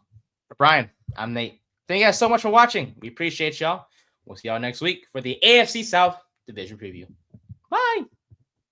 For Brian, I'm Nate. Thank you guys so much for watching. We appreciate y'all. We'll see y'all next week for the AFC South Division Preview. Bye.